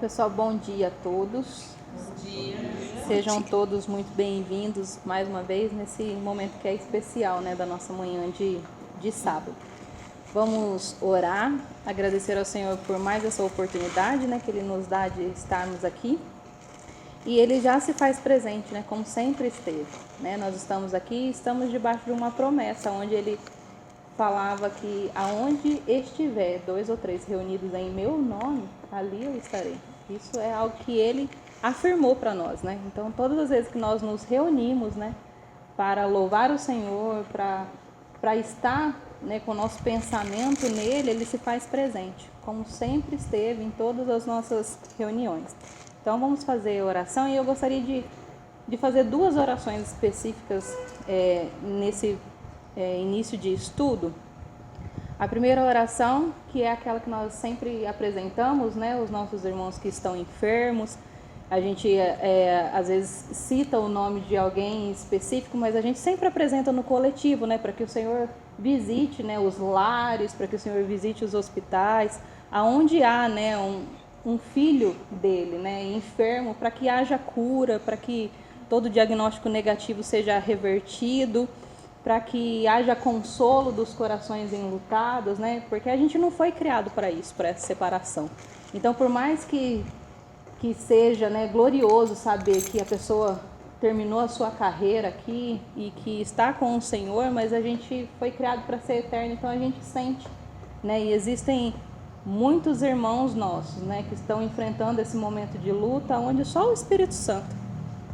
pessoal, bom dia a todos. Bom dia. Sejam todos muito bem-vindos mais uma vez nesse momento que é especial, né, da nossa manhã de sábado. Vamos orar, agradecer ao Senhor por mais essa oportunidade, né, que Ele nos dá de estarmos aqui. E Ele já se faz presente, né, como sempre esteve, né? Nós estamos aqui, estamos debaixo de uma promessa, onde Ele falava que aonde estiver 2 ou 3 reunidos em meu nome, ali eu estarei. Isso é algo que Ele afirmou para nós, né? Então, todas as vezes que nós nos reunimos, né, para louvar o Senhor, para estar, né, com o nosso pensamento nele, Ele se faz presente, como sempre esteve em todas as nossas reuniões. Então, vamos fazer oração e eu gostaria de fazer 2 orações específicas nesse início de estudo. A primeira oração, que é aquela que nós sempre apresentamos, né, os nossos irmãos que estão enfermos. A gente às vezes cita o nome de alguém específico, mas a gente sempre apresenta no coletivo, né, para que o Senhor visite, né, os lares, para que o Senhor visite os hospitais, aonde há, né, um filho dele, né, enfermo, para que haja cura, para que todo diagnóstico negativo seja revertido, para que haja consolo dos corações enlutados, né? Porque a gente não foi criado para isso, para essa separação. Então, por mais que seja, né, glorioso saber que a pessoa terminou a sua carreira aqui e que está com o Senhor, mas a gente foi criado para ser eterno, então a gente sente, né? E existem muitos irmãos nossos, né, que estão enfrentando esse momento de luta, onde só o Espírito Santo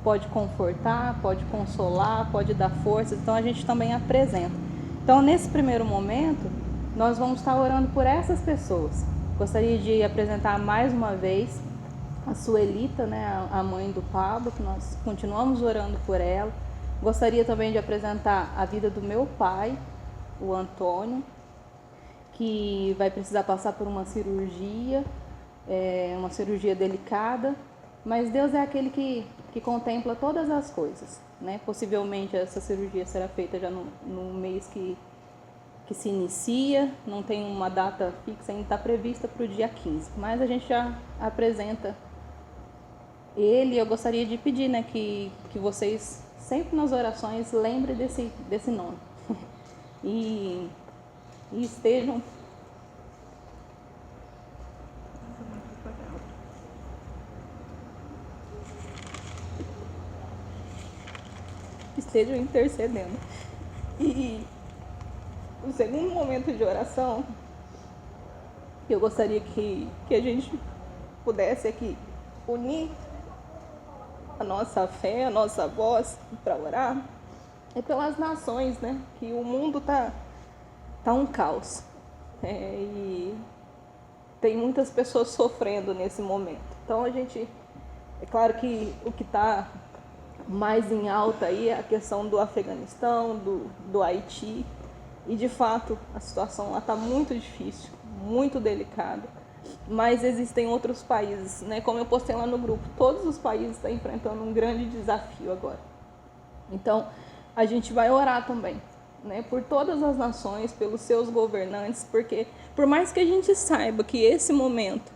pode confortar, pode consolar, pode dar força. Então a gente também apresenta. Então nesse primeiro momento, nós vamos estar orando por essas pessoas. Gostaria de apresentar mais uma vez a Suelita, né, a mãe do Pablo, que nós continuamos orando por ela. Gostaria também de apresentar a vida do meu pai, o Antônio, que vai precisar passar por uma cirurgia delicada, mas Deus é aquele que contempla todas as coisas, né? Possivelmente essa cirurgia será feita já no mês que se inicia, não tem uma data fixa, ainda está prevista para o dia 15, mas a gente já apresenta ele. Eu gostaria de pedir, né, que vocês sempre nas orações lembrem desse nome e estejam intercedendo. E o segundo momento de oração, eu gostaria que a gente pudesse aqui unir a nossa fé, a nossa voz para orar, é pelas nações, né? Que o mundo tá um caos, e tem muitas pessoas sofrendo nesse momento. Então é claro que o que está mais em alta aí é a questão do Afeganistão, do Haiti, e de fato a situação lá está muito difícil, muito delicada, mas existem outros países, né? Como eu postei lá no grupo, todos os países estão enfrentando um grande desafio agora. Então a gente vai orar também, né, por todas as nações, pelos seus governantes, porque por mais que a gente saiba que esse momento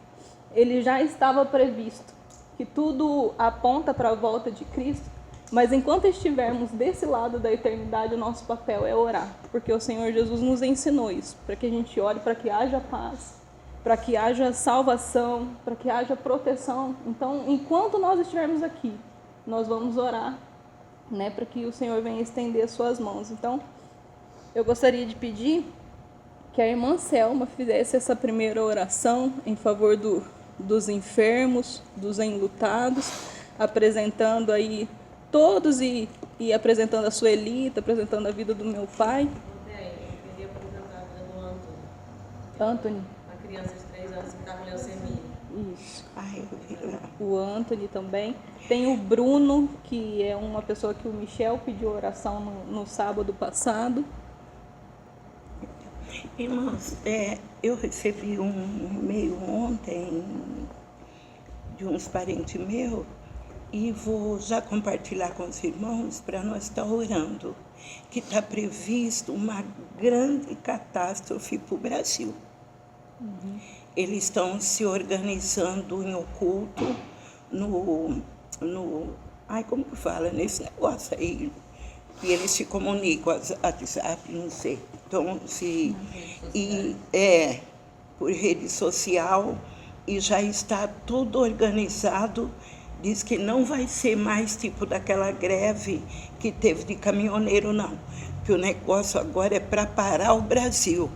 ele já estava previsto, que tudo aponta para a volta de Cristo, mas enquanto estivermos desse lado da eternidade, o nosso papel é orar, porque o Senhor Jesus nos ensinou isso, para que a gente ore para que haja paz, para que haja salvação, para que haja proteção. Então, enquanto nós estivermos aqui, nós vamos orar, né, para que o Senhor venha estender as suas mãos. Então, eu gostaria de pedir que a irmã Selma fizesse essa primeira oração em favor dos enfermos, dos enlutados, apresentando aí todos e apresentando a Suelita, apresentando a vida do meu pai. Eu queria apresentar a vida do Anthony. Uma criança de 3 anos que está com leucemia. Isso. O Anthony também. Tem o Bruno, que é uma pessoa que o Michel pediu oração no sábado passado. Irmãos, eu recebi um e-mail ontem de uns parentes meus e vou já compartilhar com os irmãos para nós estar orando, que está previsto uma grande catástrofe para o Brasil. Eles estão se organizando em oculto como que fala, nesse negócio aí, que eles se comunicam, WhatsApp, não sei. Então, por rede social, e já está tudo organizado. Diz que não vai ser mais tipo daquela greve que teve de caminhoneiro, não. Que o negócio agora é para parar o Brasil.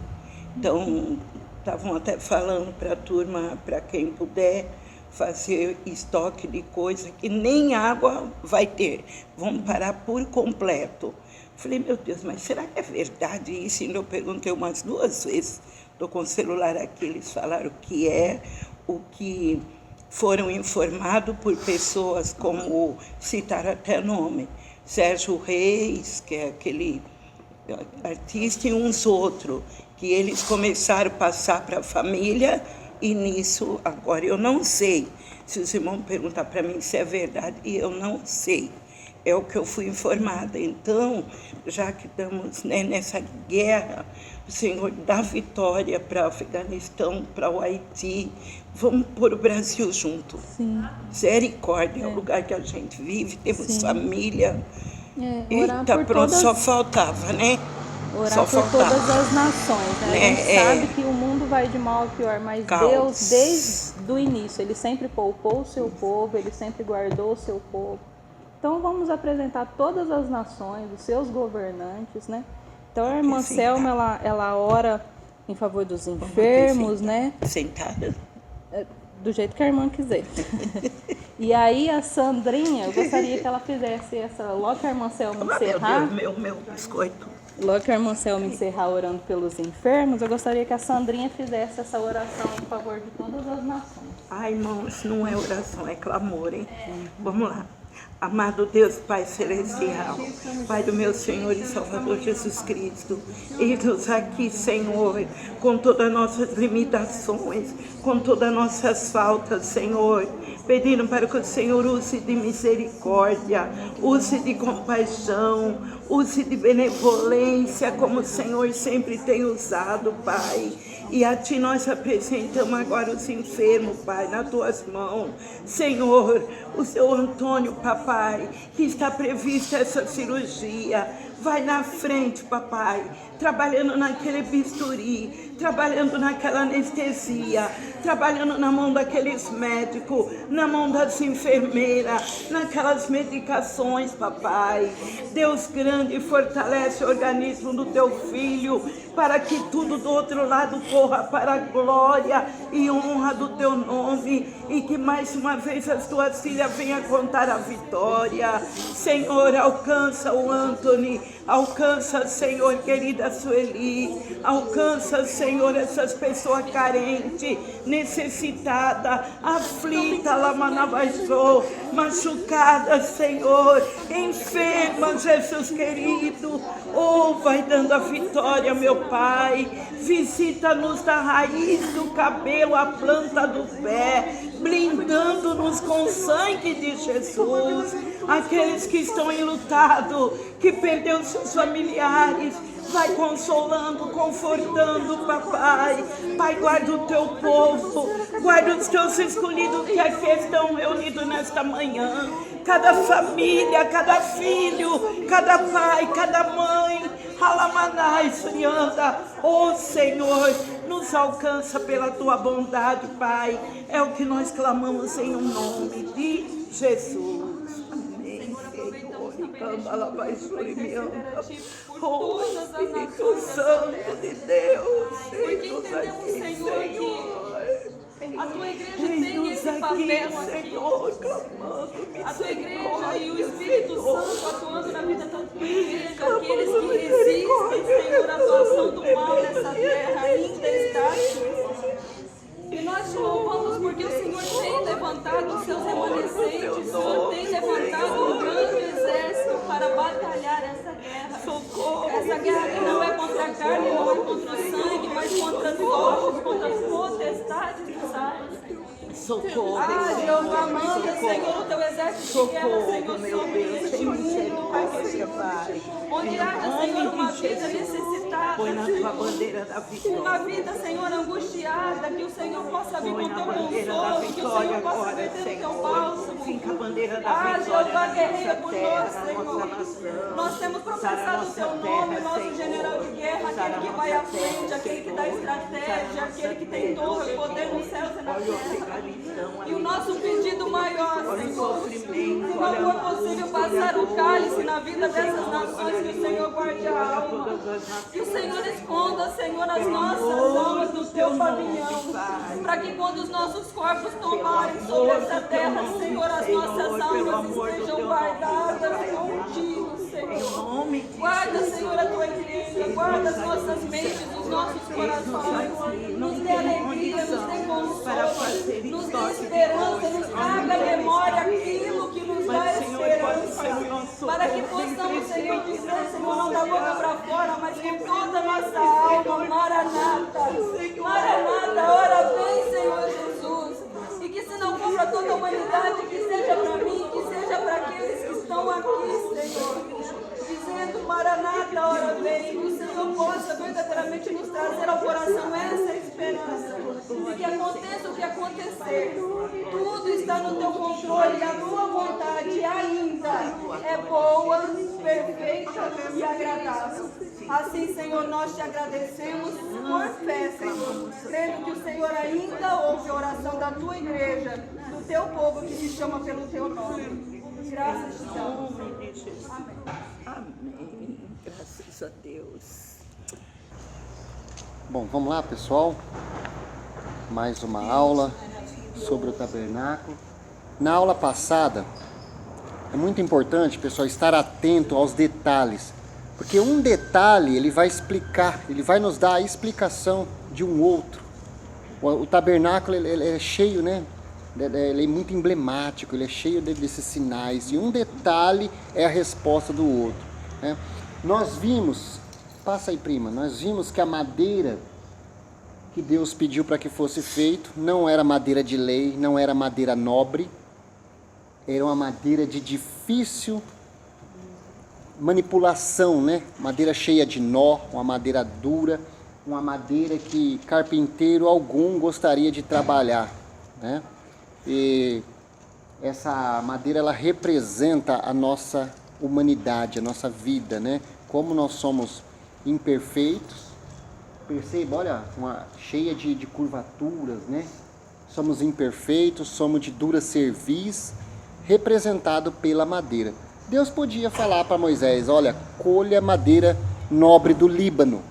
Então, estavam até falando para a turma, para quem puder, fazer estoque de coisa que nem água vai ter. Vão parar por completo. Falei, meu Deus, mas será que é verdade isso? E eu perguntei umas 2 vezes. Estou com o celular aqui, eles falaram que é o que foram informados por pessoas como, citaram até nome, Sérgio Reis, que é aquele artista, e uns outros, que eles começaram a passar para a família, e nisso, agora eu não sei. Se os irmãos perguntar para mim se é verdade, eu não sei. É o que eu fui informada. Então, já que estamos nessa guerra, o Senhor dá vitória para o Afeganistão, para o Haiti. Vamos pôr o Brasil junto. Sim. Misericórdia, é o lugar que a gente vive, temos família. Eita, pronto, só faltava, né? Orar só por faltava. todas as nações, né? A gente sabe que o mundo vai de mal a pior, mas Deus, desde o início, Ele sempre poupou o seu povo, Ele sempre guardou o seu povo. Então vamos apresentar todas as nações, os seus governantes, né? Então a irmã Selma, ela ora em favor dos enfermos, né? Sentada. Do jeito que a irmã quiser. E aí a Sandrinha, eu gostaria que ela fizesse logo que a irmã Selma encerrar. Meu biscoito. Logo que a irmã Selma encerrar orando pelos enfermos, eu gostaria que a Sandrinha fizesse essa oração em favor de todas as nações. Ai, irmãos, não é oração, é clamor, hein? Vamos lá. Amado Deus, Pai Celestial, Pai do meu Senhor e Salvador Jesus Cristo, eis-nos aqui, Senhor, com todas as nossas limitações, com todas as nossas faltas, Senhor, pedindo para que o Senhor use de misericórdia, use de compaixão, use de benevolência, como o Senhor sempre tem usado, Pai. E a Ti nós apresentamos agora os enfermos, Pai, nas Tuas mãos. Senhor, o Seu Antônio, Papai, que está prevista essa cirurgia, vai na frente, Papai, trabalhando naquele bisturi, trabalhando naquela anestesia, trabalhando na mão daqueles médicos, na mão das enfermeiras, naquelas medicações, Papai. Deus grande, fortalece o organismo do Teu Filho, para que tudo do outro lado corra para a glória e honra do Teu nome, e que mais uma vez as Tuas filhas venham contar a vitória. Senhor, alcança o Anthony, alcança, Senhor, querida Sueli, alcança, Senhor, essas pessoas carentes, necessitadas, aflitas, lamanabaixou, machucadas, Senhor, enfermas, Jesus querido. Oh, vai dando a vitória, meu Pai. Visita-nos da raiz do cabelo à planta do pé, blindando-nos com o sangue de Jesus. Aqueles que estão enlutados, que perdeu seus familiares, vai consolando, confortando, Papai. Pai, guarda o Teu povo, guarda os Teus escolhidos que aqui estão reunidos nesta manhã. Cada família, cada filho, cada pai, cada mãe, Alamanai, Surianda. Oh, Senhor, nos alcança pela Tua bondade, Pai. É o que nós clamamos em nome de Jesus. Oh, Espírito Santo de Deus, porque entendemos, Senhor, que a Tua igreja tem esse papel aqui. A Tua igreja e o Espírito Santo atuando na vida da Tua igreja, aqueles que resistem, Senhor, a atuação do mal nessa terra ainda está aqui. E nós te louvamos porque o Senhor tem levantado os seus remanescentes, o Senhor tem levantado um grande exército para batalhar essa guerra. Essa guerra que não é contra a carne, não é contra o sangue, mas contra as hostes, contra as potestades dos ares. Socorro, Ah, Jeová, manda, socorro. Senhor, o teu exército de guerra, Socorro, Senhor, meu sobre Deus, este tem mundo, Pai misericórdia, querido. Pai. Onde Em haja, nome Senhor, uma de vida Jesus. necessitada, Põe na tua Senhor. bandeira da Uma vitória. vida, Senhor, angustiada, que o Senhor possa vir Põe com na teu bandeira da consolo, que o vitória Senhor possa agora, meter o teu Senhor. bálsamo. Finca a bandeira da Ah, vitória Jeová, na guerreia nossa por terra, nós, na Senhor. nossa nação. Nós temos Sara a professado o nossa teu nome, terra, nosso Senhor. general de guerra, Sara aquele que a vai nossa à frente, terra, aquele que dá Senhor. estratégia, Sara a aquele que nossa tem terra, torre, poder Senhor. nos céus e na Olha o terra. aflição E o ali. nosso pedido maior, Olha o Senhor, sofrimento, se olha não a for possível angústia, olha passar a o dor. cálice na vida dessas Senhor, nações, olha que o ali, Senhor guarde a olha alma. todas as Que o nações, Senhor esconda, Senhor, as Pelo nossas amor almas do no teu teu nome, pavilhão. Pai. Para que quando os nossos corpos tomarem Pelo sobre amor essa do teu terra, nome, Senhor, as Senhor, nossas pelo almas amor do estejam teu guardadas nome, Pai. contigo, Em Senhor. nome de Guarda, Jesus. Senhor, a tua igreja, guarda as nossas mentes, os nossos corações, nos dê alegria, nos dê consolo, nos dê esperança, nos traga à memória aquilo que nos dá esperança, para que possamos, Senhor, dizer, Senhor, não da boca para fora, mas com toda a nossa alma, Maranata, Maranata, ora vem, Senhor Jesus, e que se não for para toda a humanidade, que seja para mim, que seja para aqueles que estão aqui, Senhor, dizendo, Maranata, ora vem, que o Senhor possa verdadeiramente nos trazer ao coração essa esperança, e que aconteça o que acontecer, tudo está no teu controle, a tua vontade ainda é boa, perfeita e agradável. Assim, Senhor, nós te agradecemos por fé, Senhor, crendo que o Senhor ainda ouve a oração da tua igreja, do teu povo que se chama pelo teu nome. Graças te damos. Amém. Amém. Graças a Deus. Bom, vamos lá, pessoal. Mais uma aula sobre o tabernáculo. Na aula passada, é muito importante, pessoal, estar atento aos detalhes, porque um detalhe ele vai explicar, ele vai nos dar a explicação de um outro. O tabernáculo ele é cheio, né? Ele é muito emblemático, ele é cheio desses sinais, e um detalhe é a resposta do outro, né? Nós vimos, passa aí, prima, nós vimos que a madeira que Deus pediu para que fosse feito não era madeira de lei, não era madeira nobre, era uma madeira de difícil manipulação, né? Madeira cheia de nó, uma madeira dura, uma madeira que carpinteiro algum gostaria de trabalhar, né? E essa madeira ela representa a nossa humanidade, a nossa vida, né? Como nós somos imperfeitos, perceba, olha, cheia de curvaturas, né? Somos imperfeitos, somos de dura cerviz, representado pela madeira. Deus podia falar para Moisés, olha, colha madeira nobre do Líbano,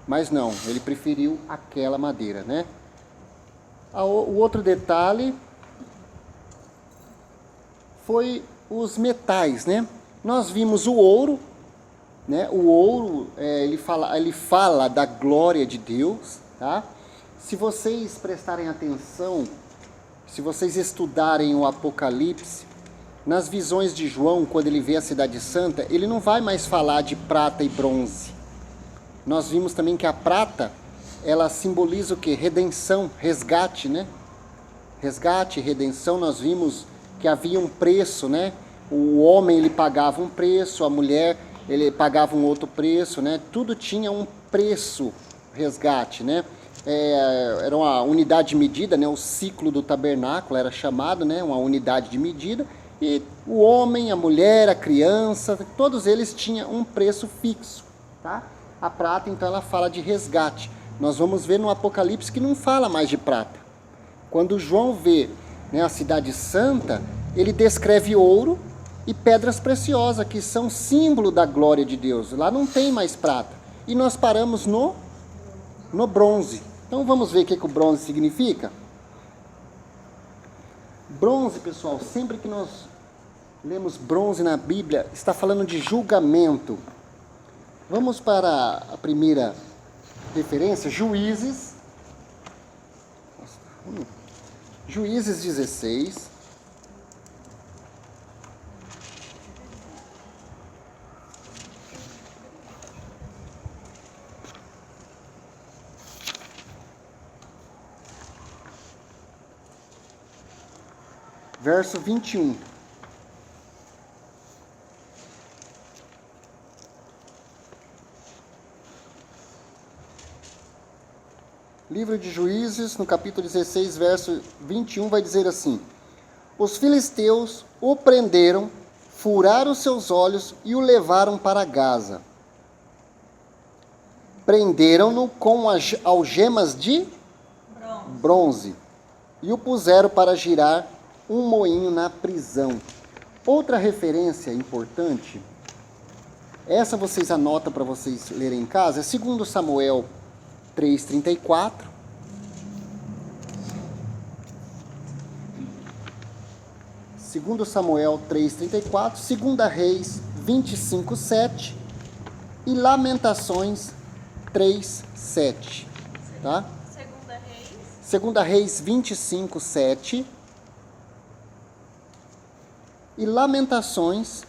mas não, ele preferiu aquela madeira, né? O outro detalhe foi os metais, né? Nós vimos o ouro, né? O ouro, ele fala da glória de Deus, tá? Se vocês prestarem atenção, se vocês estudarem o Apocalipse, nas visões de João, quando ele vê a Cidade Santa, ele não vai mais falar de prata e bronze. Nós vimos também que a prata, ela simboliza o quê? Redenção, resgate, né? Resgate, redenção, nós vimos que havia um preço, né? O homem, ele pagava um preço, a mulher, ele pagava um outro preço, né? Tudo tinha um preço, resgate, né? Era uma unidade de medida, né? O ciclo do tabernáculo era chamado, né? Uma unidade de medida, e o homem, a mulher, a criança, todos eles tinham um preço fixo, tá? A prata, então, ela fala de resgate. Nós vamos ver no Apocalipse que não fala mais de prata. Quando João vê, né, a Cidade Santa, ele descreve ouro e pedras preciosas, que são símbolo da glória de Deus. Lá não tem mais prata. E nós paramos no bronze. Então vamos ver o que o bronze significa? Bronze, pessoal, sempre que nós lemos bronze na Bíblia, está falando de julgamento. Vamos para a primeira referência, Juízes. Juízes 16. verso 21. Livro de Juízes, no capítulo 16, verso 21, vai dizer assim: os filisteus o prenderam, furaram seus olhos e o levaram para Gaza. Prenderam-no com algemas de bronze e o puseram para girar um moinho na prisão. Outra referência importante, essa vocês anotam para vocês lerem em casa, é 2 Samuel 3:34. Segundo Samuel 3:34, 2 Reis 25:7 e Lamentações 3:7, tá? Segunda Reis 25:7 e Lamentações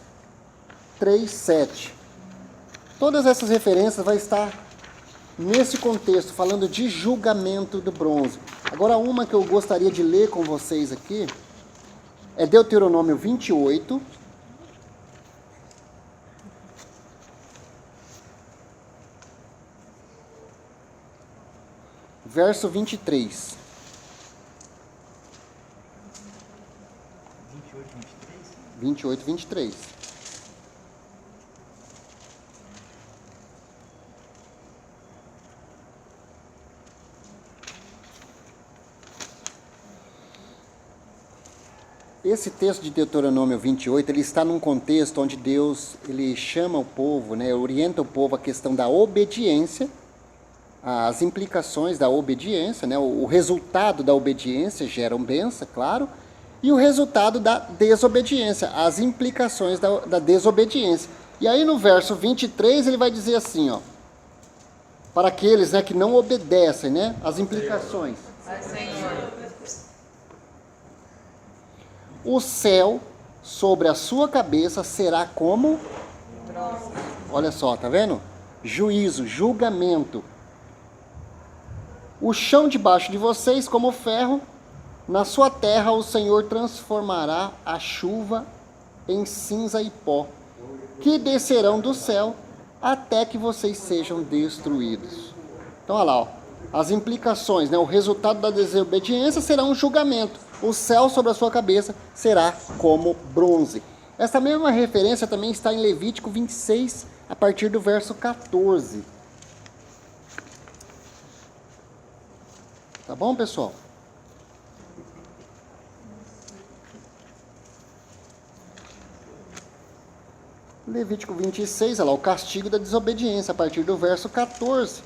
3:7. Todas essas referências vai estar nesse contexto, falando de julgamento do bronze. Agora, uma que eu gostaria de ler com vocês aqui é Deuteronômio 28, verso 23. 28, 23. Esse texto de Deuteronômio 28, ele está num contexto onde Deus, ele chama o povo, né, orienta o povo a questão da obediência, as implicações da obediência, né, o resultado da obediência gera bênção, claro, e o resultado da desobediência, as implicações da desobediência. E aí no verso 23 ele vai dizer assim, ó, para aqueles, né, que não obedecem, né, as implicações. O céu sobre a sua cabeça será como? Olha só, tá vendo? Juízo, julgamento. O chão debaixo de vocês como ferro, na sua terra o Senhor transformará a chuva em cinza e pó, que descerão do céu até que vocês sejam destruídos. Então, olha lá, ó, as implicações, né? O resultado da desobediência será um julgamento. O céu sobre a sua cabeça será como bronze. Essa mesma referência também está em Levítico 26, a partir do verso 14. Tá bom, pessoal? Levítico 26, olha lá, o castigo da desobediência, a partir do verso 14.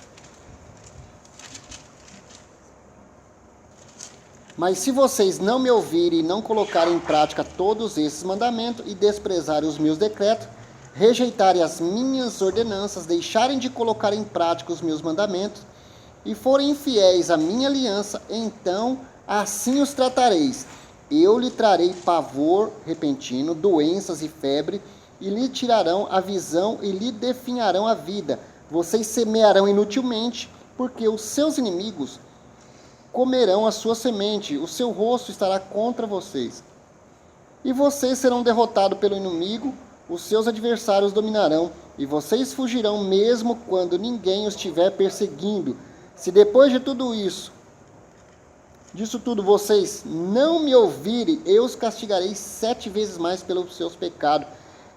Mas se vocês não me ouvirem e não colocarem em prática todos esses mandamentos e desprezarem os meus decretos, rejeitarem as minhas ordenanças, deixarem de colocar em prática os meus mandamentos e forem infiéis à minha aliança, então assim os tratareis. Eu lhe trarei pavor repentino, doenças e febre, e lhe tirarão a visão e lhe definharão a vida. Vocês semearão inutilmente, porque os seus inimigos comerão a sua semente, o seu rosto estará contra vocês. E vocês serão derrotados pelo inimigo, os seus adversários dominarão, e vocês fugirão mesmo quando ninguém os estiver perseguindo. Se depois de tudo isso, disso tudo, vocês não me ouvirem, eu os castigarei 7 vezes mais pelos seus pecados.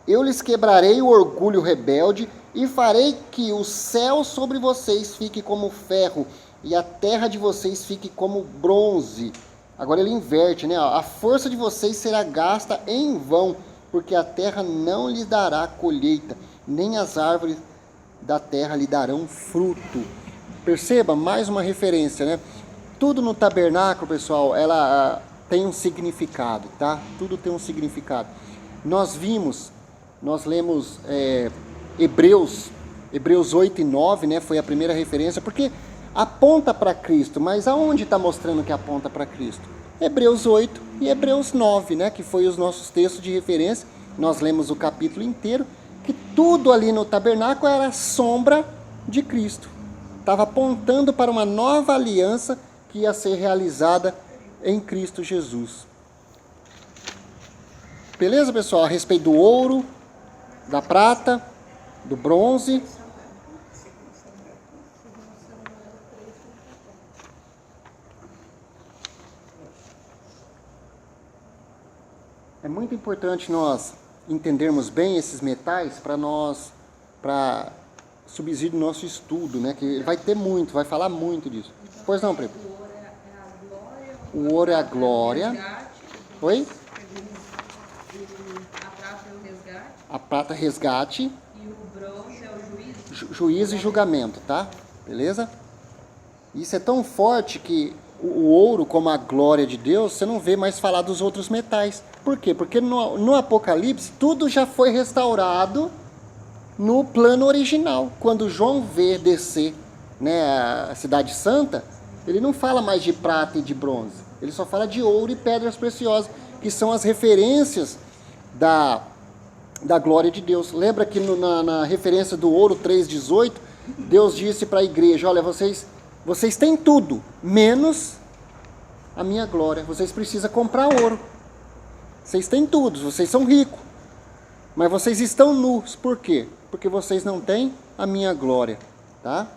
Eu lhes quebrarei o orgulho rebelde e farei que o céu sobre vocês fique como ferro e a terra de vocês fique como bronze. Agora ele inverte, né? A força de vocês será gasta em vão, porque a terra não lhes dará colheita, nem as árvores da terra lhe darão fruto. Perceba, mais uma referência, né? Tudo no tabernáculo, pessoal, ela tem um significado, tá? Tudo tem um significado. Nós lemos Hebreus 8 e 9, né? Foi a primeira referência, porque aponta para Cristo, mas aonde está mostrando que aponta para Cristo? Hebreus 8 e Hebreus 9, né? Que foi os nossos textos de referência. Nós lemos o capítulo inteiro, que tudo ali no tabernáculo era sombra de Cristo. Estava apontando para uma nova aliança que ia ser realizada em Cristo Jesus. Beleza, pessoal? A respeito do ouro, da prata, do bronze. É muito importante nós entendermos bem esses metais para subsídio do nosso estudo, né? Que vai ter muito, vai falar muito disso. Pois não, Primo? O ouro é a glória. Oi? A prata é o resgate. A prata resgate. E o bronze é o juízo. Juízo e julgamento, tá? Beleza? Isso é tão forte que o ouro, como a glória de Deus, você não vê mais falar dos outros metais. Por quê? Porque no Apocalipse tudo já foi restaurado no plano original. Quando João vê descer, né, a cidade santa, ele não fala mais de prata e de bronze. Ele só fala de ouro e pedras preciosas, que são as referências da glória de Deus. Lembra que na referência do ouro 3,18, Deus disse para a igreja, olha, vocês têm tudo, menos a minha glória. Vocês precisam comprar ouro. Vocês têm tudo, vocês são ricos. Mas vocês estão nus. Por quê? Porque vocês não têm a minha glória. Tá?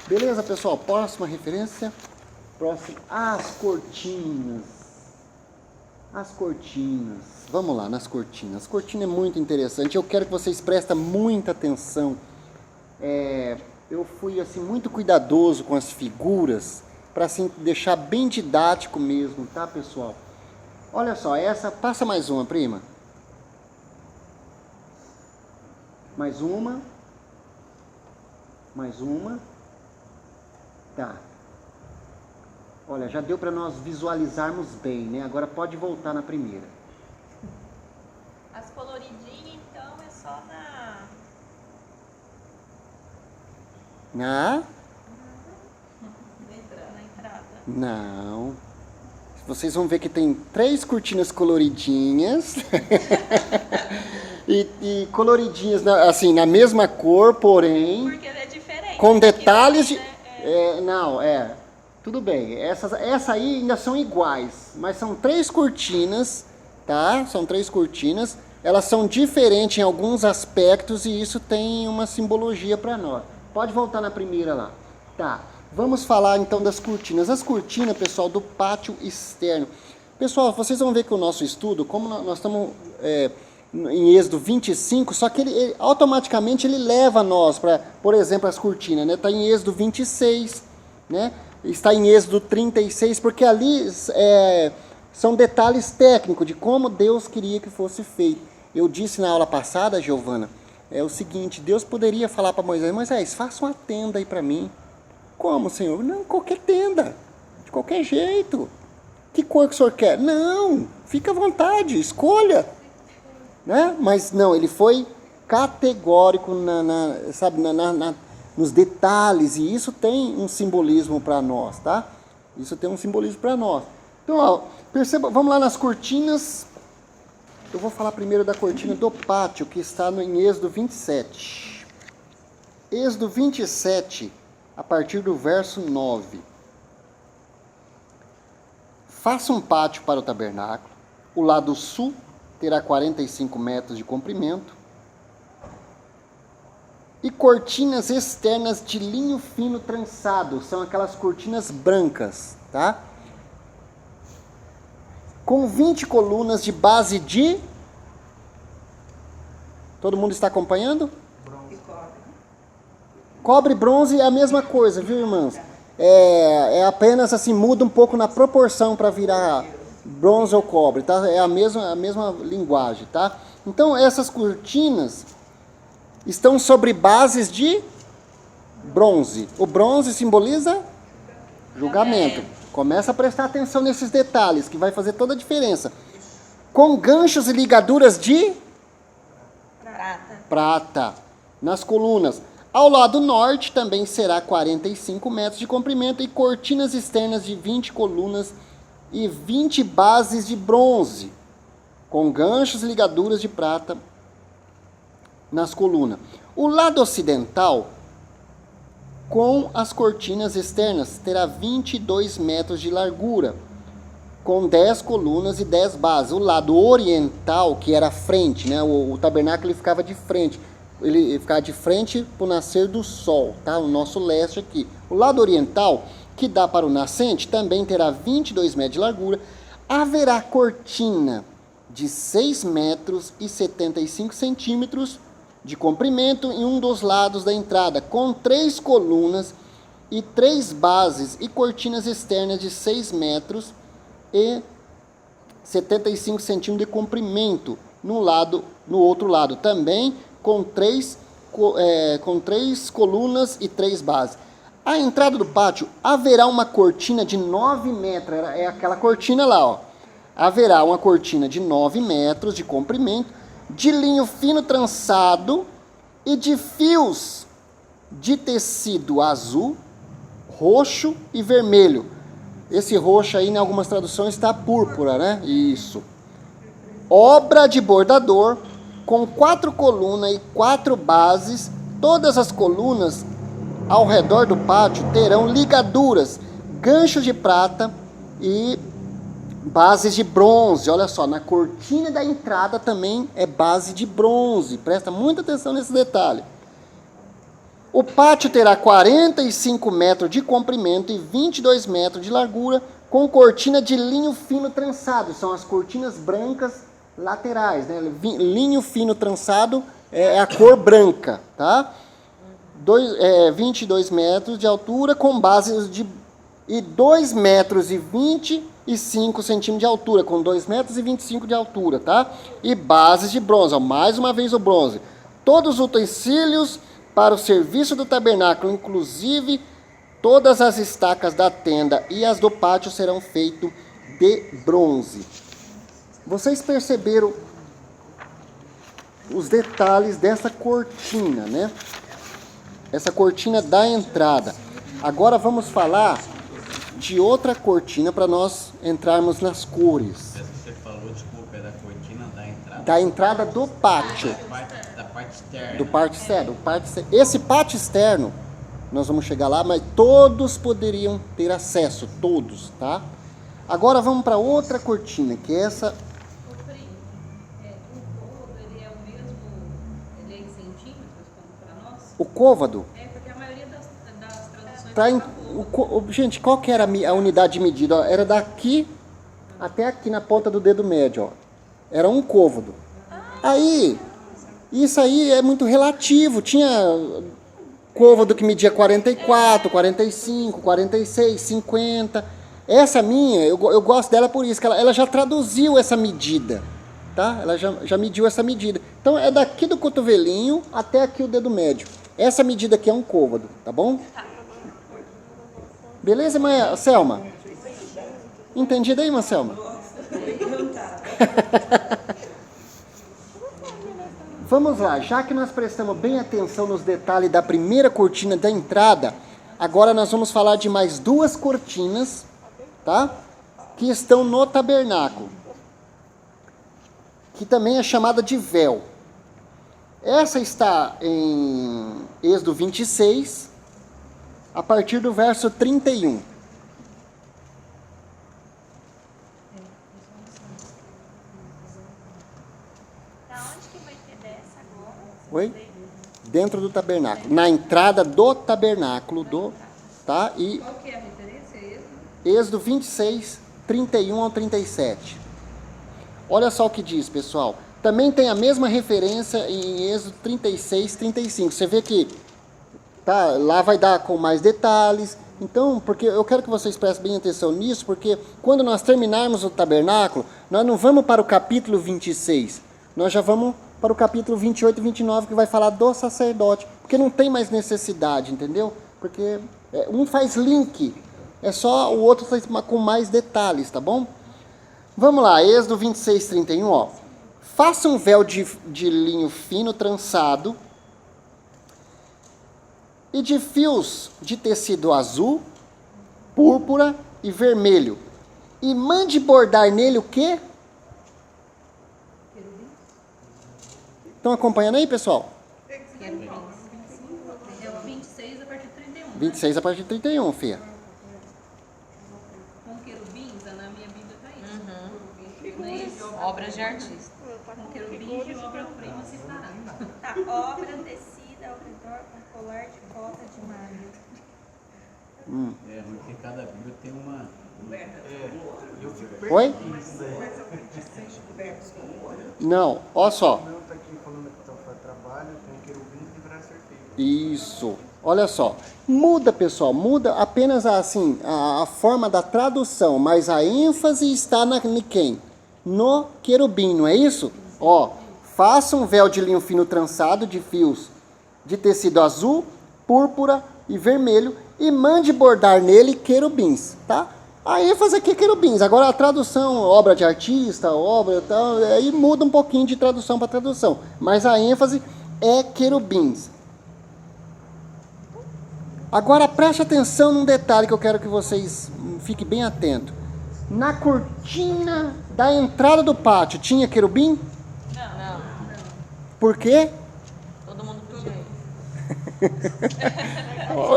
Beleza, pessoal? Próxima referência. Próximo. As cortinas. As cortinas. Vamos lá, nas cortinas. As cortinas é muito interessante. Eu quero que vocês prestem muita atenção. Eu fui assim muito cuidadoso com as figuras para assim deixar bem didático mesmo, tá, pessoal? Olha só, essa, passa mais uma, prima. Mais uma. Mais uma. Tá. Olha, já deu para nós visualizarmos bem, né? Agora pode voltar na primeira. As coloridinhas, então, é só Na entrada. Não. Vocês vão ver que tem 3 cortinas coloridinhas. e coloridinhas, assim, na mesma cor, porém... Porque ela é diferente. Com detalhes de... Né? Tudo bem. Essa aí ainda são iguais. Mas são 3 cortinas, tá? São 3 cortinas. Elas são diferentes em alguns aspectos e isso tem uma simbologia para nós. Pode voltar na primeira lá. Tá. Vamos falar então das cortinas. As cortinas, pessoal, do pátio externo. Pessoal, vocês vão ver que o nosso estudo, como nós estamos em Êxodo 25, só que ele automaticamente ele leva nós para, por exemplo, as cortinas, né? Está em Êxodo 26, né? Está em Êxodo 36, porque ali são detalhes técnicos de como Deus queria que fosse feito. Eu disse na aula passada, Giovana, é o seguinte, Deus poderia falar para Moisés, Moisés, faça uma tenda aí para mim. Como, Senhor? Não, qualquer tenda, de qualquer jeito. Que cor que o Senhor quer? Não, fica à vontade, escolha. Né? Mas não, ele foi categórico nos detalhes, e isso tem um simbolismo para nós, tá? Isso tem um simbolismo para nós. Então, ó, perceba, vamos lá nas cortinas. Eu vou falar primeiro da cortina do pátio, que está em Êxodo 27. Êxodo 27, a partir do verso 9. Faça um pátio para o tabernáculo. O lado sul terá 45 metros de comprimento. E cortinas externas de linho fino trançado. São aquelas cortinas brancas, tá? Com 20 colunas de base de... Todo mundo está acompanhando? Bronze. Cobre e bronze é a mesma coisa, viu, irmãs? É apenas assim, muda um pouco na proporção para virar bronze ou cobre, tá? É a mesma linguagem, tá? Então, essas cortinas estão sobre bases de bronze. O bronze simboliza julgamento. Começa a prestar atenção nesses detalhes, que vai fazer toda a diferença. Com ganchos e ligaduras de prata nas colunas. Ao lado norte também será 45 metros de comprimento e cortinas externas de 20 colunas e 20 bases de bronze, com ganchos e ligaduras de prata nas colunas. O lado ocidental, com as cortinas externas, terá 22 metros de largura, com 10 colunas e 10 bases. O lado oriental, que era a frente, né? O tabernáculo ele ficava de frente. Ele ficava de frente para o nascer do sol, tá? O nosso leste aqui. O lado oriental, que dá para o nascente, também terá 22 metros de largura. Haverá cortina de 6 metros e 75 centímetros de comprimento em um dos lados da entrada, com 3 colunas e 3 bases e cortinas externas de 6 metros e 75 centímetros de comprimento no outro lado, também com 3 colunas e 3 bases. À entrada do pátio haverá uma cortina de 9 metros, é aquela cortina lá, ó. Haverá uma cortina de 9 metros de comprimento, de linho fino trançado e de fios de tecido azul, roxo e vermelho. Esse roxo aí, em algumas traduções, está púrpura, né? Isso. Obra de bordador, com 4 colunas e 4 bases. Todas as colunas ao redor do pátio terão ligaduras, ganchos de prata e bases de bronze. Olha só, na cortina da entrada também é base de bronze. Presta muita atenção nesse detalhe. O pátio terá 45 metros de comprimento e 22 metros de largura, com cortina de linho fino trançado. São as cortinas brancas laterais, né? Linho fino trançado é a cor branca, tá? 22 metros de altura, com bases de 2 metros e 25 centímetros de altura, com 2 metros e 25 de altura, tá? E bases de bronze, ó, mais uma vez o bronze. Todos os utensílios para o serviço do tabernáculo, inclusive todas as estacas da tenda e as do pátio, serão feitos de bronze. Vocês perceberam os detalhes dessa cortina, né? Essa cortina da entrada. Agora vamos falar de outra cortina para nós entrarmos nas cores. Essa que você falou, desculpa, é da cortina da entrada? Da entrada do pátio. Da parte externa. Do pátio externo. Esse pátio externo, nós vamos chegar lá, mas todos poderiam ter acesso, todos, tá? Agora vamos para outra cortina, que é essa. O frio, o côvado, ele é o mesmo, ele é em centímetros como para nós? O côvado. Porque a maioria das traduções Tá fala côvado. gente, qual que era a unidade de medida? Ó, era daqui até aqui na ponta do dedo médio, ó. Era um côvado. Aí, isso aí é muito relativo. Tinha côvado que media 44, 45, 46, 50. Essa minha, eu gosto dela por isso, que ela já traduziu essa medida, tá? Ela já mediu essa medida. Então, é daqui do cotovelinho até aqui o dedo médio. Essa medida aqui é um côvado, tá bom? Beleza, mãe? Selma? Entendido aí, irmã Selma? Vamos lá, já que nós prestamos bem atenção nos detalhes da primeira cortina da entrada, agora nós vamos falar de mais 2 cortinas, tá? Que estão no tabernáculo, que também é chamada de véu. Essa está em Êxodo 26, a partir do verso 31. Da onde que vai ter dessa agora? Oi? Dentro do tabernáculo, na entrada do tabernáculo, tá? E Qual que é a referência? Êxodo 26, 31 ao 37. Olha só o que diz, pessoal. Também tem a mesma referência em Êxodo 36, 35. Você vê que tá, lá vai dar com mais detalhes. Então, porque eu quero que vocês prestem bem atenção nisso, porque quando nós terminarmos o tabernáculo, nós não vamos para o capítulo 26. Nós já vamos para o capítulo 28 e 29, que vai falar do sacerdote. Porque não tem mais necessidade, entendeu? Porque um faz link. É só o outro faz com mais detalhes, tá bom? Vamos lá, Êxodo 26, 31, ó. Faça um véu de linho fino trançado e de fios de tecido azul, púrpura e vermelho. E mande bordar nele o quê? Estão acompanhando aí, pessoal? É o 26 a partir de 31. 26 a partir de 31, filha. Com querubins, na minha Bíblia está Obras de artista. Querubins de obra-prima separada. Tá, obra tecida ao redor com colar de cota de malha. É ruim que cada Bíblia tem uma. Oi? Não, olha só. Está aqui falando que trabalho, tem querubins que deverá ser feito. Isso. Olha só. Muda, pessoal. Muda apenas assim a forma da tradução, mas a ênfase está em quem? No querubim, não é isso? Ó, faça um véu de linho fino trançado de fios de tecido azul, púrpura e vermelho e mande bordar nele querubins, tá? A ênfase aqui é querubins. Agora a tradução, obra de artista, obra tal, aí muda um pouquinho de tradução para tradução. Mas a ênfase é querubins. Agora preste atenção num detalhe que eu quero que vocês fiquem bem atentos. Na cortina da entrada do pátio tinha querubim? Não. Por quê? Todo mundo podia ir.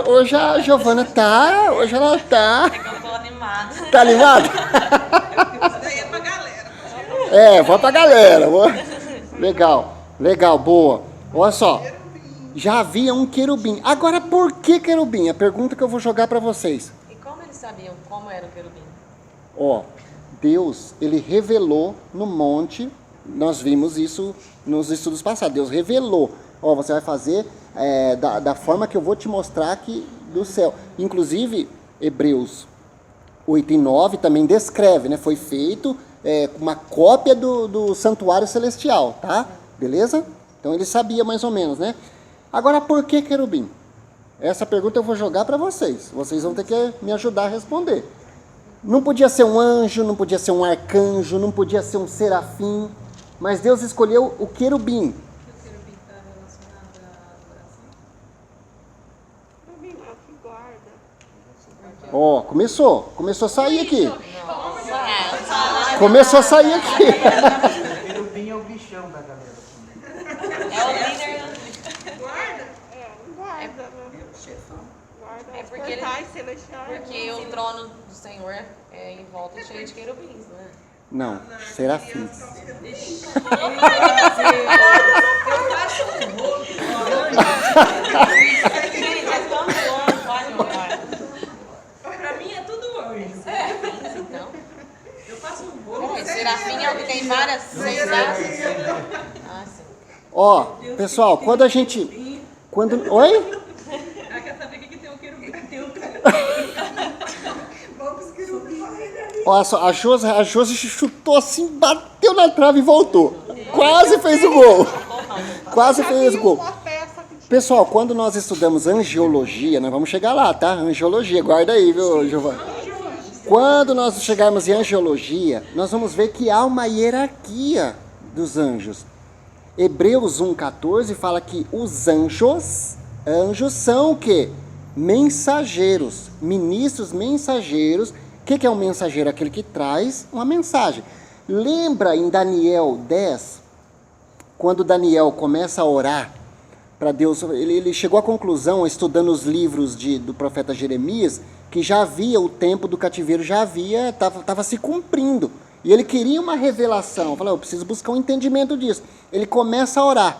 Hoje a Giovana tá, hoje ela tá. É que eu tô animada. Tá animada? Isso daí é pra galera. Vou pra galera. Legal, boa. Olha só, já havia um querubim. Agora, por que querubim? A pergunta que eu vou jogar pra vocês. E como eles sabiam como era o querubim? Ó, Deus, ele revelou no monte, nós vimos isso nos estudos passados, Deus revelou. Ó, você vai fazer da forma que eu vou te mostrar aqui do céu. Inclusive, Hebreus 8 e 9 também descreve, né? Foi feito uma cópia do santuário celestial, tá? Beleza? Então ele sabia mais ou menos, né? Agora, por que querubim? Essa pergunta eu vou jogar para vocês. Vocês vão ter que me ajudar a responder. Não podia ser um anjo, não podia ser um arcanjo, não podia ser um serafim, mas Deus escolheu o querubim. O querubim está relacionado à adoração? Ó, começou a sair aqui. Não. Começou a sair aqui. O querubim é o bichão da galera. É o líder. Guarda É os porque ele- portais celestiais. Porque o trono do Senhor é em volta cheio de querubins, né? Não, serafins. Gente, é tão bom, pode olhar. Pra mim é tudo anjo. Querubins, então. Eu faço um bolo. Peraí, serafim é o que tem várias seis asas? Ah, sim. Ó, pessoal, quando a gente... Oi? Ela quer saber o que tem o querubim. Tem o Olha só, a Josi chutou assim, bateu na trave e voltou. Quase fez o gol. Quase fez o gol. Pessoal, quando nós estudamos angiologia, nós vamos chegar lá, tá? Angiologia, guarda aí, viu, Giovana? Quando nós chegarmos em angiologia, nós vamos ver que há uma hierarquia dos anjos. Hebreus 1,14 fala que os anjos são o quê? Mensageiros, ministros mensageiros. O que é um mensageiro? Aquele que traz uma mensagem. Lembra em Daniel 10, quando Daniel começa a orar para Deus, ele chegou à conclusão, estudando os livros do profeta Jeremias, que já havia o tempo do cativeiro, estava se cumprindo. E ele queria uma revelação. Falou, eu preciso buscar um entendimento disso. Ele começa a orar.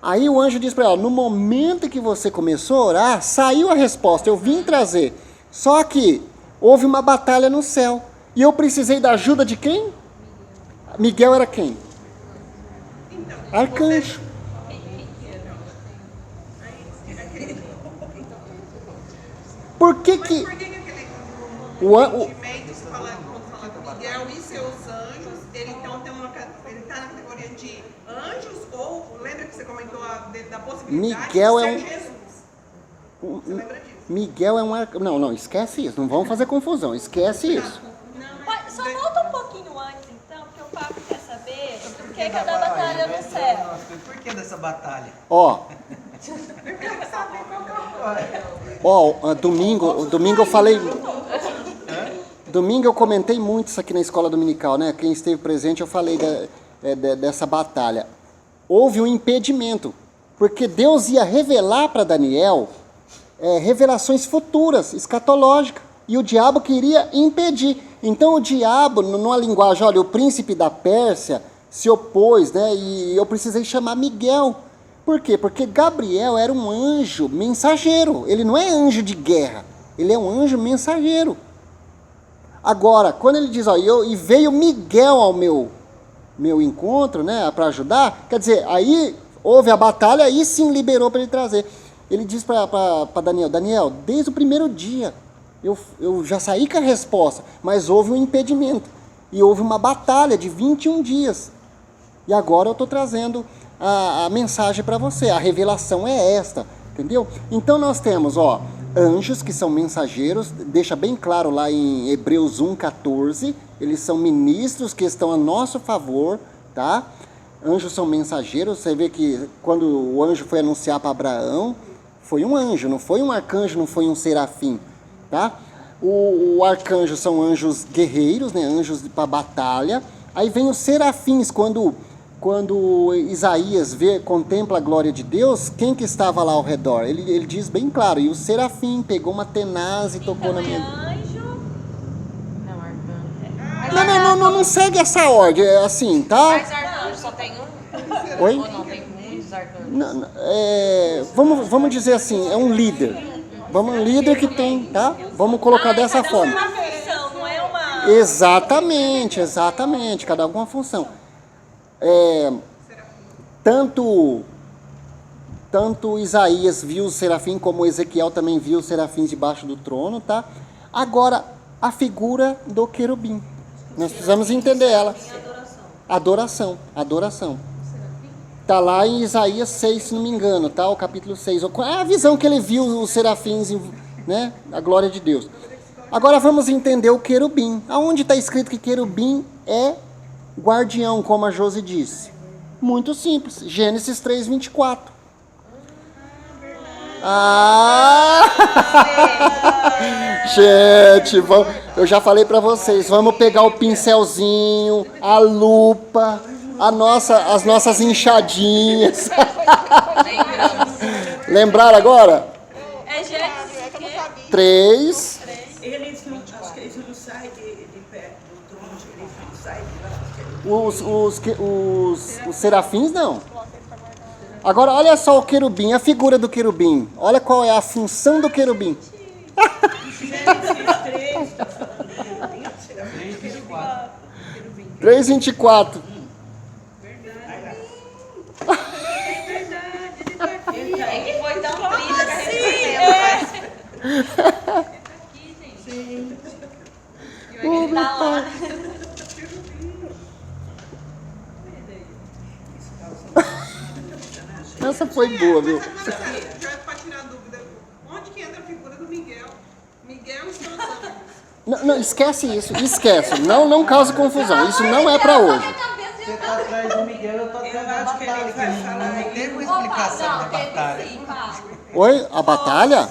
Aí o anjo diz para ela, no momento que você começou a orar, saiu a resposta, eu vim trazer. Só que houve uma batalha no céu. E eu precisei da ajuda de quem? Miguel era quem? Arcanjo. Por que que... Por que aquele sentimento se fala, quando fala Miguel e seus anjos, ele então tem ele está na categoria de anjos ou lembra que você comentou da possibilidade Miguel de é ser um- Jesus? Você lembra disso? Miguel é um arcanjo. Não, esquece isso. Não vamos fazer confusão. Esquece isso. Só volta um pouquinho antes, então, porque o papo quer saber por que é da batalha no céu. Por que dessa batalha? Ó, domingo eu falei... Domingo eu comentei muito isso aqui na escola dominical, né? Quem esteve presente eu falei dessa batalha. Houve um impedimento, porque Deus ia revelar para Daniel revelações futuras, escatológicas. E o diabo queria impedir. Então o diabo, numa linguagem, olha, o príncipe da Pérsia se opôs, né? E eu precisei chamar Miguel. Por quê? Porque Gabriel era um anjo mensageiro. Ele não é anjo de guerra. Ele é um anjo mensageiro. Agora, quando ele diz, ó, e veio Miguel ao meu encontro, né, para ajudar, quer dizer, aí houve a batalha, aí sim liberou para ele trazer. Ele diz para Daniel, Daniel, desde o primeiro dia, eu já saí com a resposta, mas houve um impedimento. E houve uma batalha de 21 dias. E agora eu estou trazendo a mensagem para você. A revelação é esta, entendeu? Então nós temos, ó, anjos que são mensageiros, deixa bem claro lá em Hebreus 1,14, eles são ministros que estão a nosso favor, tá? Anjos são mensageiros, você vê que quando o anjo foi anunciar para Abraão, foi um anjo, não foi um arcanjo, não foi um serafim, tá? O arcanjo são anjos guerreiros, né? Anjos para batalha. Aí vem os serafins, quando Isaías contempla a glória de Deus, quem que estava lá ao redor? Ele diz bem claro, e o serafim pegou uma tenaz e tocou na minha... Anjo. Não segue essa ordem, é assim, tá? Mas arcanjo só tem um? Oi? Ou não, tem muitos arcanjos? Vamos dizer assim, é um líder. Um líder que tem, tá? Vamos colocar dessa forma. Uma função, não é uma... Exatamente, cada um com uma função. Tanto Isaías viu o serafim, como Ezequiel também viu os serafins debaixo do trono, tá? Agora, a figura do querubim. Nós precisamos entender ela. Adoração. Tá lá em Isaías 6, se não me engano, tá? O capítulo 6. É a visão que ele viu os serafins, né? A glória de Deus. Agora vamos entender o querubim. Aonde está escrito que querubim é guardião, como a Josi disse? Muito simples. Gênesis 3, 24. Gente, eu já falei para vocês, vamos pegar o pincelzinho, a lupa, as nossas inchadinhas. Lembraram agora? É Gênesis 3. Eles não, acho que eles não saem de perto do trono, eles não saem de lá. Os serafins não. Agora olha só o querubim, a figura do querubim. Olha qual é a função do querubim. 3:24. É que foi tão triste que a gente aqui, gente. E ele tá lá. Essa foi boa, viu? Já para tirar a dúvida, onde que entra a figura do Miguel? Miguel e seus anjos. Não, esquece isso, esquece. Não cause confusão, isso não é para hoje. Você tá atrás do Miguel, eu tô atrás da batalha, que não teve uma explicação da batalha. Oi? A batalha?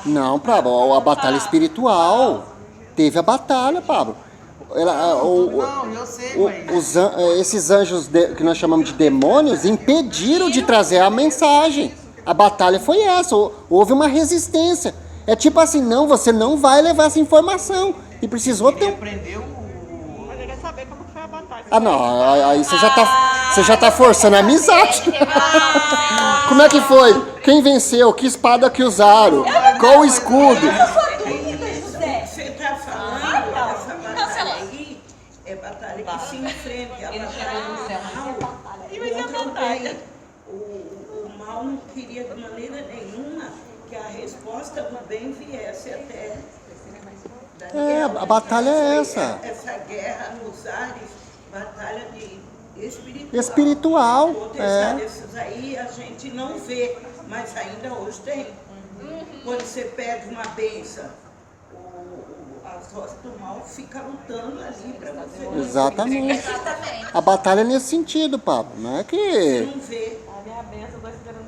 Não, Pablo, a batalha espiritual. Teve a batalha, Pablo. Não, eu sei, mas... Esses anjos que nós chamamos de demônios impediram de trazer a mensagem. A batalha foi essa, houve uma resistência. É tipo assim, não, você não vai levar essa informação. E precisou ter um... Mas eu quero saber como foi a batalha. Ah, não, aí você já tá forçando a amizade. Como é que foi? Quem venceu? Que espada que usaram? Qual o escudo? Você está falando, essa batalha aí, é batalha que se enfrenta, a batalha do mal contra o bem. O mal não queria de maneira nenhuma que a resposta do bem viesse até Daniel. A batalha é essa. Essa guerra nos ares, batalha de espiritual. Espiritual, Desses aí a gente não vê, mas ainda hoje tem. Quando você pega uma benção, as rosas do mal ficam lutando ali para você. Exatamente. A batalha é nesse sentido, Pablo. Não é que... Não vê. A minha benção tá esperando.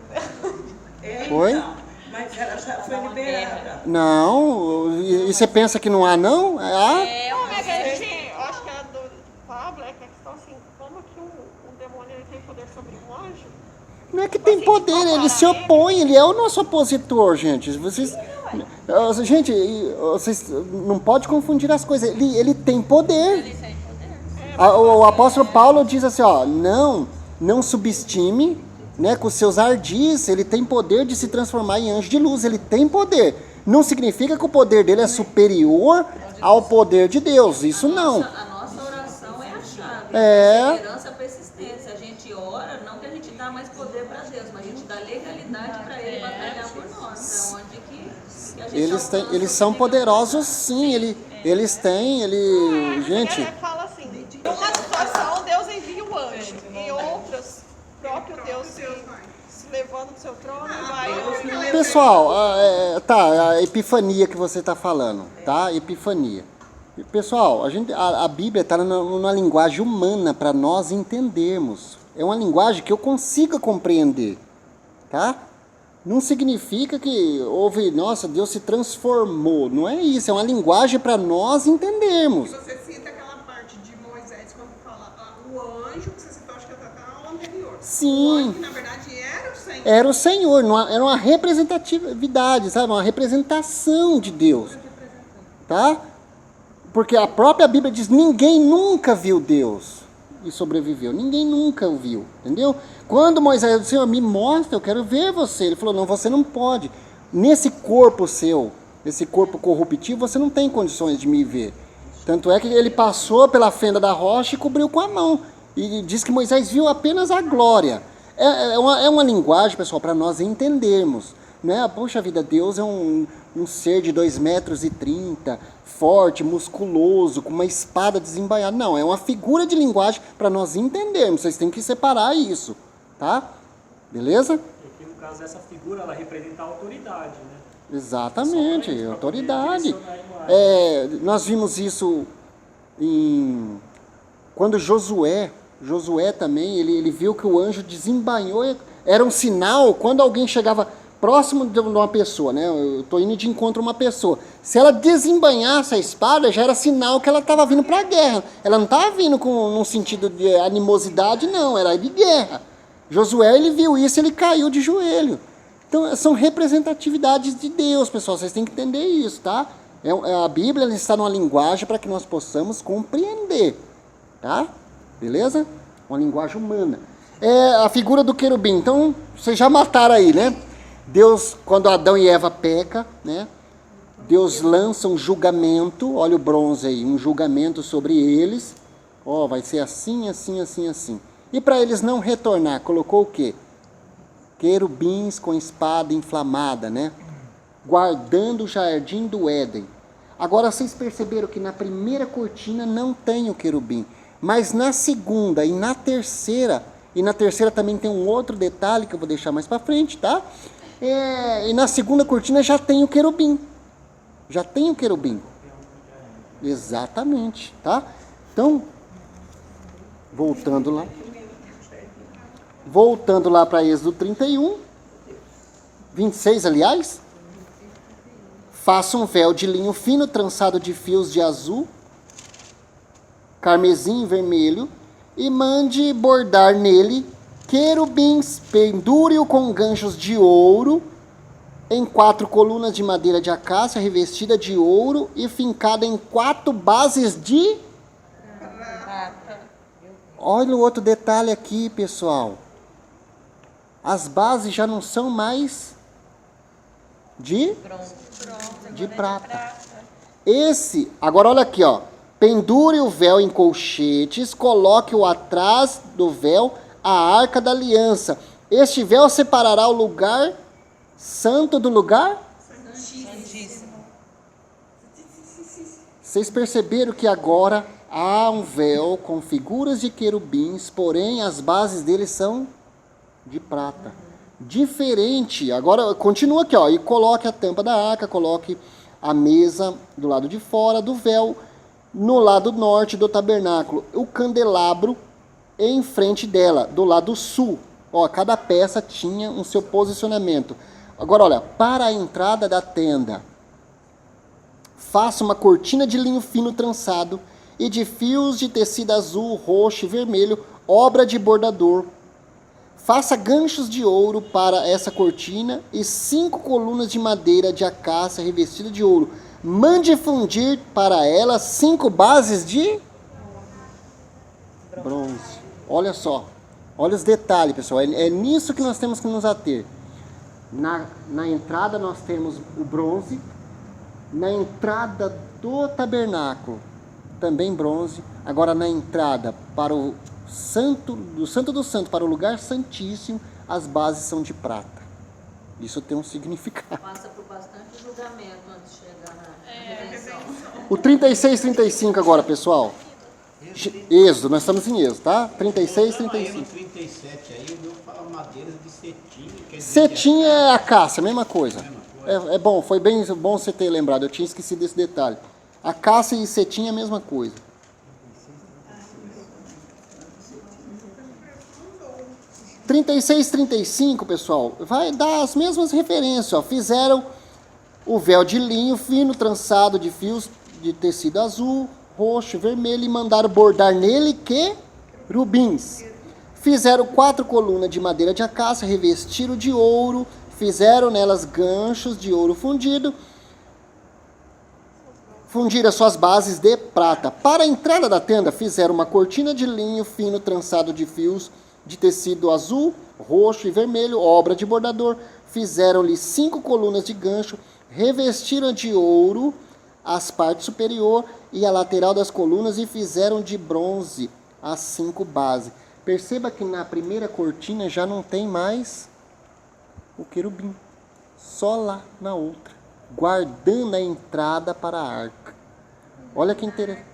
Oi? Então, mas ela já foi liberada. Não, e você pensa que não há, não? Há. Eu acho que a do Pablo é que a questão assim, como que um demônio ele tem poder sobre um anjo? Não é que tem poder, ele se opõe, ele é o nosso opositor, gente. Vocês Gente, vocês não pode confundir as coisas. Ele tem poder. Ele tem poder. O apóstolo Paulo diz assim, ó, não subestime, né, com seus ardis. Ele tem poder de se transformar em anjo de luz. Ele tem poder. Não significa que o poder dele é superior ao poder de Deus. Isso não. A nossa oração é a chave. É. Perseverança, persistência. A gente ora, não que a gente dá mais poder para Deus, mas a gente dá legalidade para Ele batalhar por nós. É onde que a gente Eles são poderosos, sim. Eles têm, gente. Fala assim, numa situação Deus envia o anjo, em outras, próprio Deus se levando do seu trono e vai... Pessoal, a epifania que você está falando, tá? Epifania. Pessoal, a Bíblia está numa linguagem humana para nós entendermos. É uma linguagem que eu consiga compreender, tá? Não significa que nossa, Deus se transformou. Não é isso, é uma linguagem para nós entendermos. Você cita aquela parte de Moisés quando fala o anjo, que você citou, acho que até na aula anterior. Sim. O anjo, que na verdade era o Senhor. Era o Senhor, era uma representatividade, sabe? Uma representação de Deus, tá? Porque a própria Bíblia diz, ninguém nunca viu Deus e sobreviveu. Ninguém nunca o viu, entendeu? Quando Moisés disse, Senhor, me mostra, eu quero ver você. Ele falou, não, você não pode. Nesse corpo seu, esse corpo corruptivo, você não tem condições de me ver. Tanto é que ele passou pela fenda da rocha e cobriu com a mão. E diz que Moisés viu apenas a glória. É uma linguagem, pessoal, para nós entendermos. Né? Poxa vida, Deus é um ser de 2,30 metros, forte, musculoso, com uma espada desembainhada. Não, é uma figura de linguagem para nós entendermos. Vocês têm que separar isso, tá? Beleza? Aqui, no caso, essa figura, ela representa a autoridade, né? Exatamente, autoridade. Nós vimos isso quando Josué também, ele viu que o anjo desembainhou, era um sinal, quando alguém chegava próximo de uma pessoa, né? Eu estou indo de encontro a uma pessoa. Se ela desembainhasse a espada, já era sinal que ela estava vindo para a guerra. Ela não estava vindo num sentido de animosidade, não, era de guerra. Josué, ele viu isso, ele caiu de joelho. Então, são representatividades de Deus, pessoal, vocês têm que entender isso, tá? A Bíblia ela está numa linguagem para que nós possamos compreender, tá? Beleza? Uma linguagem humana. A figura do querubim, então, vocês já mataram aí, né? Deus, quando Adão e Eva pecam, né? Deus lança um julgamento, olha o bronze aí, um julgamento sobre eles. Vai ser assim, assim, assim, assim. E para eles não retornar, colocou o quê? Querubins com espada inflamada, né? Guardando o jardim do Éden. Agora, vocês perceberam que na primeira cortina não tem o querubim, mas na segunda e na terceira também tem um outro detalhe que eu vou deixar mais para frente, tá? E na segunda cortina já tem o querubim. Já tem o querubim. Exatamente, tá? Então, voltando lá para Êxodo 31, 26, aliás. Faça um véu de linho fino trançado de fios de azul, carmesim e vermelho, e mande bordar nele querubins, pendure-o com ganchos de ouro, em 4 colunas de madeira de acácia, revestida de ouro e fincada em 4 bases de... Olha o outro detalhe aqui, pessoal. As bases já não são mais de prata. Agora olha aqui, ó. Pendure o véu em colchetes, coloque-o atrás do véu a arca da aliança. Este véu separará o lugar santo do lugar santíssimo. Vocês perceberam que agora há um véu com figuras de querubins, porém as bases dele são de prata. Diferente. Agora continua aqui, ó, e coloque a tampa da arca, coloque a mesa do lado de fora do véu, no lado norte do tabernáculo, o candelabro em frente dela, do lado sul. Ó, cada peça tinha um seu posicionamento. Agora, olha, para a entrada da tenda, faça uma cortina de linho fino trançado e de fios de tecido azul, roxo e vermelho, obra de bordador. Faça ganchos de ouro para essa cortina e 5 colunas de madeira de acácia revestida de ouro. Mande fundir para ela 5 bases de bronze. Olha só. Olha os detalhes, pessoal. É nisso que nós temos que nos ater. Na entrada nós temos o bronze. Na entrada do tabernáculo, também bronze. Agora na entrada para o santo do santo, para o lugar santíssimo, as bases são de prata. Isso tem um significado. Passa por bastante julgamento antes de chegar na redenção. O 36, 35 agora, pessoal. Êxodo, nós estamos em Êxodo, tá? 36, Aí 35. no 37 aí eu vi falar madeiras de cetim. Quer dizer Cetim que é acácia, mesma coisa. Mesma coisa. É bom, foi bem bom você ter lembrado, eu tinha esquecido desse detalhe. Acácia e cetim é a mesma coisa. 36, 35, pessoal, vai dar as mesmas referências. Ó. Fizeram o véu de linho fino, trançado de fios de tecido azul, roxo e vermelho e mandaram bordar nele querubins. Fizeram 4 colunas de madeira de acácia, revestiram de ouro, fizeram nelas ganchos de ouro fundido, fundiram as suas bases de prata. Para a entrada da tenda, fizeram uma cortina de linho fino, trançado de fios de tecido azul, roxo e vermelho, obra de bordador. Fizeram-lhe 5 colunas de gancho, revestiram de ouro as partes superior e a lateral das colunas e fizeram de bronze as 5 bases. Perceba que na primeira cortina já não tem mais o querubim, só lá na outra, guardando a entrada para a arca. Olha que interessante.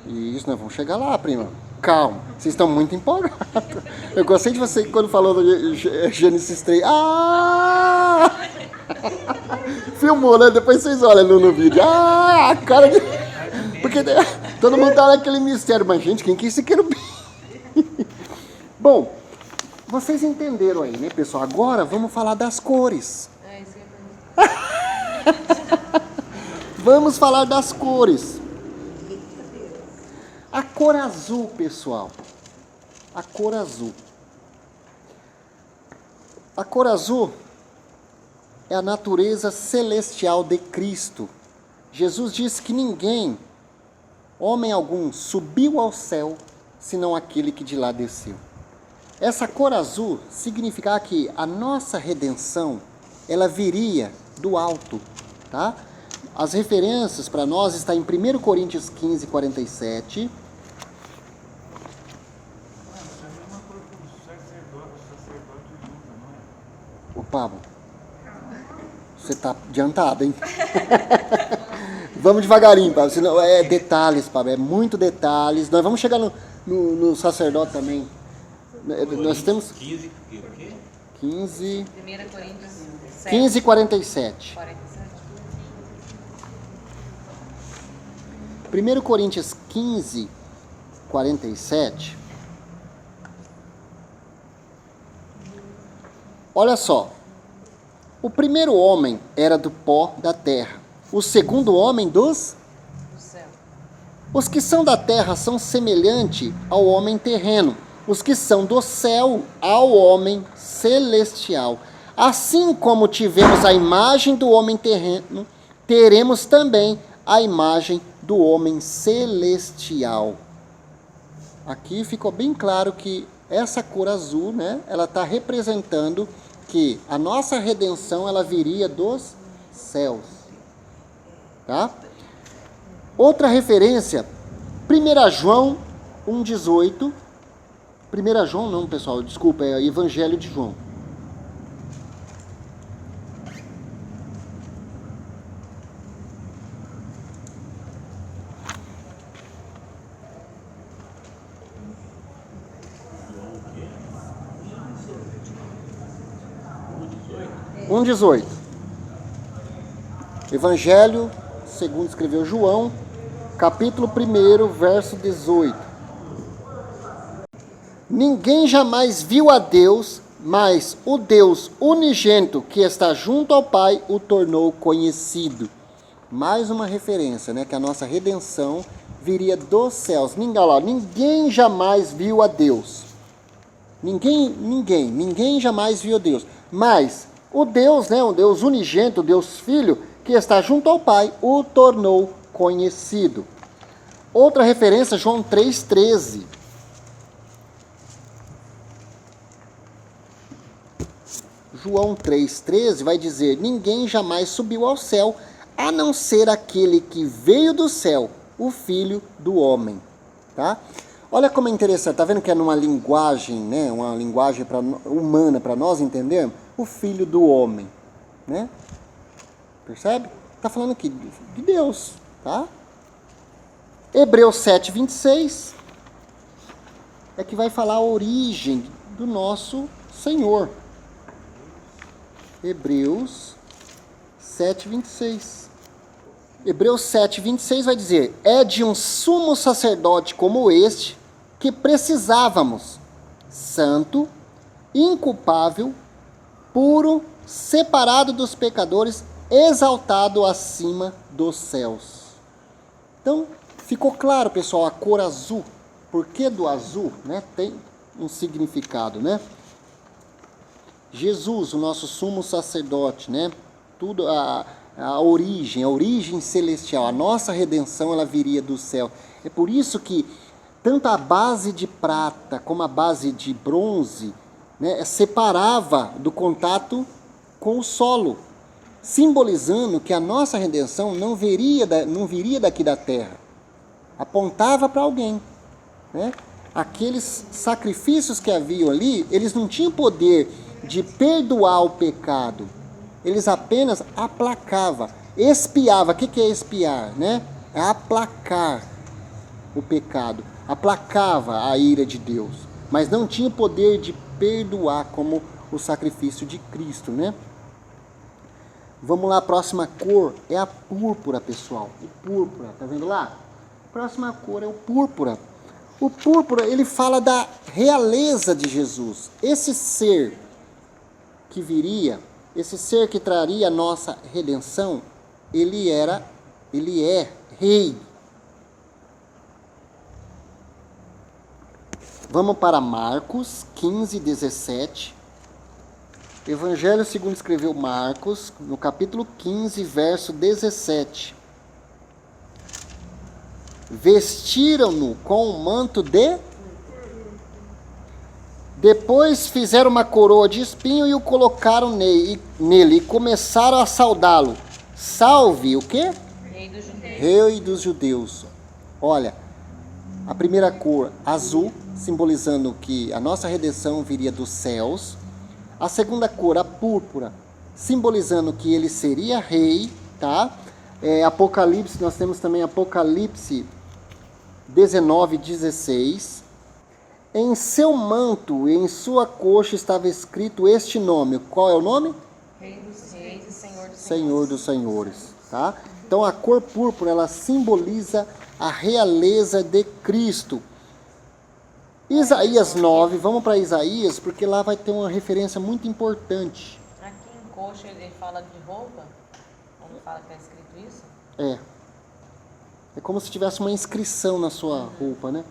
Isso, nós vamos chegar lá, prima. Calma, vocês estão muito empolgados. Eu gostei de você quando falou do Gênesis 3. Ah! Filmou, né? Depois vocês olham no vídeo. Ah, a cara de... Porque todo mundo tá naquele mistério. Mas, gente, quem que é esse querubim? Bom, vocês entenderam aí, né, pessoal? Agora vamos falar das cores. Vamos falar das cores. A cor azul, pessoal. A cor azul. A cor azul é a natureza celestial de Cristo. Jesus disse que ninguém, homem algum, subiu ao céu, senão aquele que de lá desceu. Essa cor azul significa que a nossa redenção, ela viria do alto, tá? As referências para nós estão em 1 Coríntios 15, 47. Ô Pablo, você tá adiantado, hein? Vamos devagarinho, Pablo, senão é detalhes, Pablo, é muito detalhes. Nós vamos chegar no sacerdote também. Nós temos 15, o quê? 15, 1 Coríntios 7, 15 47. 47. 1 Coríntios 15, 47. Olha só. O primeiro homem era do pó da terra. O segundo homem dos... Do céu. Os que são da terra são semelhantes ao homem terreno. Os que são do céu ao homem celestial. Assim como tivemos a imagem do homem terreno, teremos também a imagem do homem celestial. Aqui ficou bem claro que essa cor azul, né, ela está representando que a nossa redenção ela viria dos céus. Tá? Outra referência, 1 João 1,18. 1 João não, pessoal, desculpa, é o Evangelho de João. O 1,18. Evangelho, segundo escreveu João, capítulo 1, verso 18. Ninguém jamais viu a Deus, mas o Deus unigênito que está junto ao Pai o tornou conhecido. Mais uma referência, né, que a nossa redenção viria dos céus. Ninguém jamais viu a Deus. Ninguém jamais viu Deus. Mas o Deus, né, o Deus unigênito, o Deus Filho, que está junto ao Pai, o tornou conhecido. Outra referência, João 3,13. João 3,13 vai dizer: ninguém jamais subiu ao céu, a não ser aquele que veio do céu, o Filho do Homem. Tá? Olha como é interessante, tá vendo que é numa linguagem, né, uma linguagem humana para nós entendermos? O Filho do Homem, né? Percebe? Tá falando aqui de Deus, tá? Hebreus 7,26 é que vai falar a origem do nosso Senhor. Hebreus 7,26. Hebreus 7,26 vai dizer: é de um sumo sacerdote como este que precisávamos, santo, inculpável, puro, separado dos pecadores, exaltado acima dos céus. Então, ficou claro, pessoal, a cor azul. Por que do azul? Né? Tem um significado, né? Jesus, o nosso sumo sacerdote, né? Tudo a origem celestial, a nossa redenção, ela viria do céu. É por isso que tanto a base de prata como a base de bronze, né, separava do contato com o solo, simbolizando que a nossa redenção não viria daqui da terra, apontava para alguém, né? Aqueles sacrifícios que haviam ali, eles não tinham poder de perdoar o pecado, eles apenas aplacavam, expiava. O que é expiar, né? É aplacar o pecado, aplacava a ira de Deus, mas não tinha o poder de perdoar como o sacrifício de Cristo, né? Vamos lá, a próxima cor é a púrpura, pessoal. O púrpura, tá vendo lá? A próxima cor é o púrpura. O púrpura, ele fala da realeza de Jesus. Esse ser que viria, esse ser que traria a nossa redenção, ele é rei. Vamos para Marcos 15:17. Evangelho segundo escreveu Marcos, no capítulo 15, verso 17. Vestiram-no com um manto de... Depois fizeram uma coroa de espinho e o colocaram nele e começaram a saudá-lo. Salve o quê? Rei dos Judeus. Olha, a primeira cor, azul, simbolizando que a nossa redenção viria dos céus. A segunda cor, a púrpura, simbolizando que ele seria rei, tá? Apocalipse, nós temos também Apocalipse 19:16. Em seu manto e em sua coxa estava escrito este nome. Qual é o nome? Rei dos reis e Senhor dos Senhor dos senhores, tá? Então a cor púrpura, ela simboliza a realeza de Cristo. Isaías 9, vamos para Isaías, porque lá vai ter uma referência muito importante. Aqui em coxa ele fala de roupa? Onde fala que está escrito isso? É como se tivesse uma inscrição na sua roupa, né?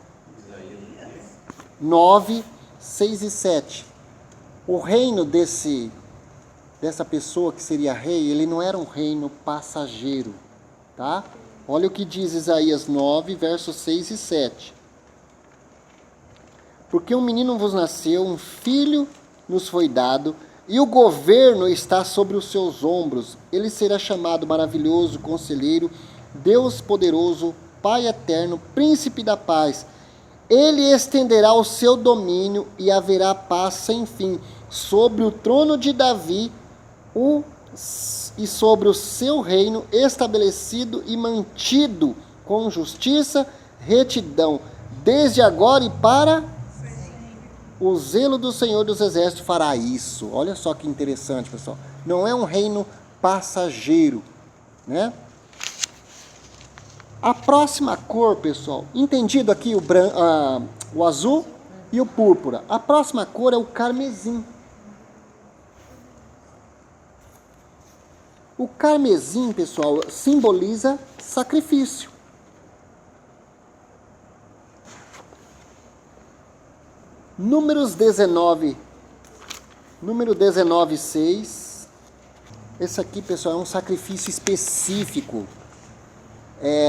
9, 6 e 7. O reino dessa pessoa que seria rei, ele não era um reino passageiro, tá? Olha o que diz Isaías 9, versos 6 e 7. Porque um menino vos nasceu, um filho nos foi dado, e o governo está sobre os seus ombros. Ele será chamado Maravilhoso, Conselheiro, Deus Poderoso, Pai Eterno, Príncipe da Paz. Ele estenderá o seu domínio e haverá paz sem fim sobre o trono de Davi e sobre o seu reino, estabelecido e mantido com justiça, retidão, desde agora e para o zelo do Senhor dos Exércitos fará isso. Olha só que interessante, pessoal. Não é um reino passageiro, né? A próxima cor, pessoal, entendido aqui o azul e o púrpura. A próxima cor é o carmesim. O carmesim, pessoal, simboliza sacrifício. Número 19:6. Esse aqui, pessoal, é um sacrifício específico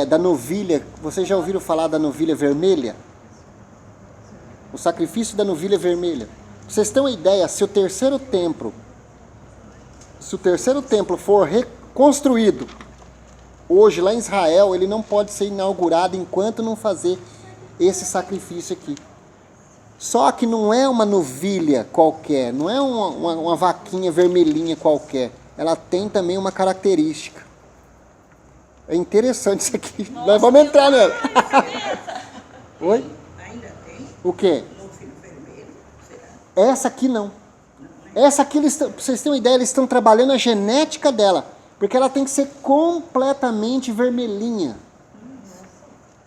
da novilha. Vocês já ouviram falar da novilha vermelha? O sacrifício da novilha vermelha. Vocês têm uma ideia, se o terceiro templo for reconstruído hoje lá em Israel, ele não pode ser inaugurado enquanto não fazer esse sacrifício aqui. Só que não é uma novilha qualquer, não é uma vaquinha vermelhinha qualquer. Ela tem também uma característica. É interessante isso aqui. Nós vamos entrar nela. Oi? Ainda tem? O quê? Novilho vermelho, será? Essa aqui não. Essa aqui, pra vocês terem uma ideia, eles estão trabalhando a genética dela. Porque ela tem que ser completamente vermelhinha.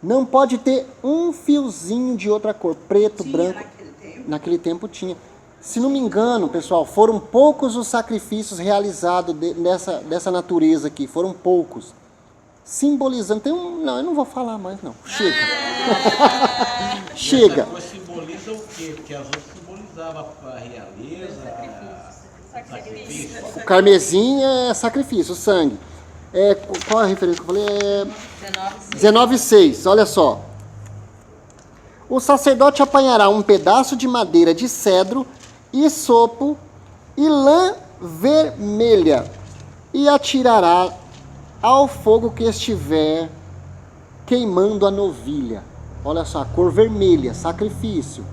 Não pode ter um fiozinho de outra cor, preto, branco. Naquele tempo tinha. Se não me engano, pessoal, foram poucos os sacrifícios realizados dessa natureza aqui. Foram poucos. Simbolizando. Não, eu não vou falar mais, não. Chega. Chega. Essa cor simboliza o quê? Porque as outras simbolizavam a realeza, sacrifício. O carmesim é sacrifício, o sangue. Qual é a referência que eu falei? 19:6, olha só. O sacerdote apanhará um pedaço de madeira de cedro, hisopo e lã vermelha e atirará ao fogo que estiver queimando a novilha. Olha só, a cor vermelha, sacrifício.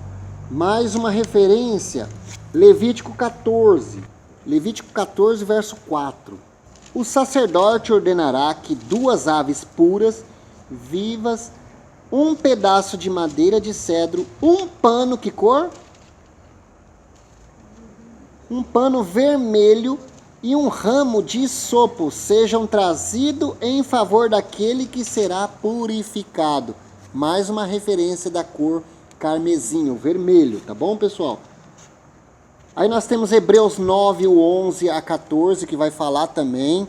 Mais uma referência, Levítico 14. Levítico 14, verso 4. O sacerdote ordenará que 2 aves puras, vivas, um pedaço de madeira de cedro, um pano, que cor? Um pano vermelho e um ramo de hisopo sejam trazidos em favor daquele que será purificado. Mais uma referência da cor carmesim, o vermelho, tá bom, pessoal? Aí nós temos Hebreus 9, o 11 a 14, que vai falar também,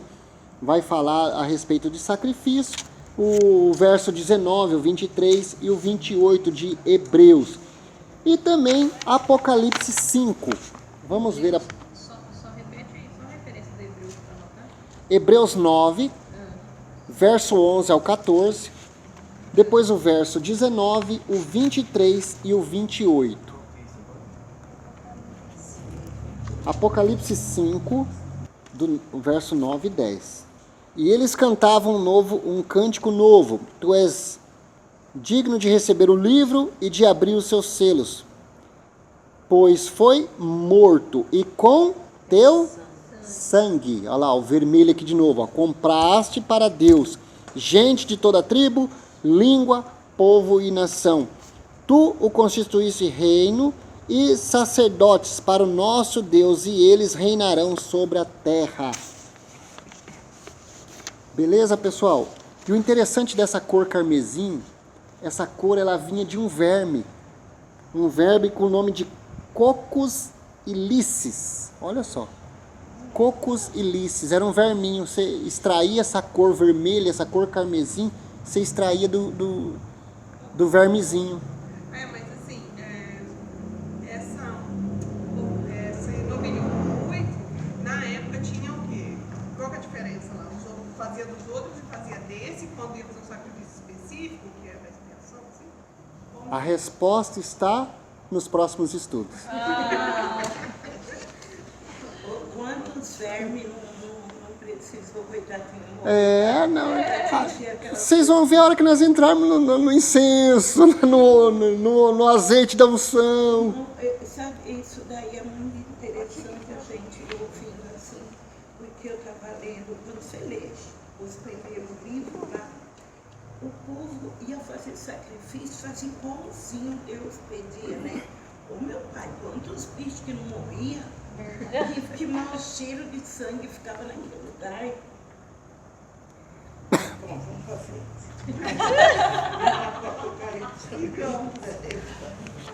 vai falar a respeito de sacrifício, o verso 19, o 23 e o 28 de Hebreus. E também Apocalipse 5. Vamos ver Só repete aí, só a referência do Hebreus para anotar. Hebreus 9, verso 11 ao 14, depois o verso 19, o 23 e o 28. Apocalipse 5, do verso 9 e 10. E eles cantavam um cântico novo. Tu és digno de receber o livro e de abrir os seus selos, pois foi morto e com teu sangue, olha lá, o vermelho aqui de novo, ó, compraste para Deus gente de toda tribo, língua, povo e nação. Tu o constituíste reino e sacerdotes para o nosso Deus, e eles reinarão sobre a terra. Beleza, pessoal? E o interessante dessa cor carmesim, essa cor ela vinha de um verme com o nome de Cocos ilicis. Olha só, Cocos ilicis, era um verminho. Você extraía essa cor vermelha, essa cor carmesim, você extraía do vermezinho. Mas assim, esse novilho muito, na época tinha o quê? Qual que é a diferença lá? Fazia dos outros e fazia desse, quando ia fazer um sacrifício específico, que era a expiação, assim? A resposta está nos próximos estudos. Quantos vermes não precisou, coitadinho? Não. Vocês vão ver a hora que nós entrarmos no incenso, no azeite da unção. Sabe, isso daí é muito interessante a gente ouvindo assim, porque eu estava lendo, quando você lê os primeiros livros lá, o povo ia fazer sacrifício, fazia igualzinho Deus pedia, né? Ô meu pai, quantos bichos que não morriam, que mau cheiro de sangue ficava naquele lugar. Bom, vamos pra frente.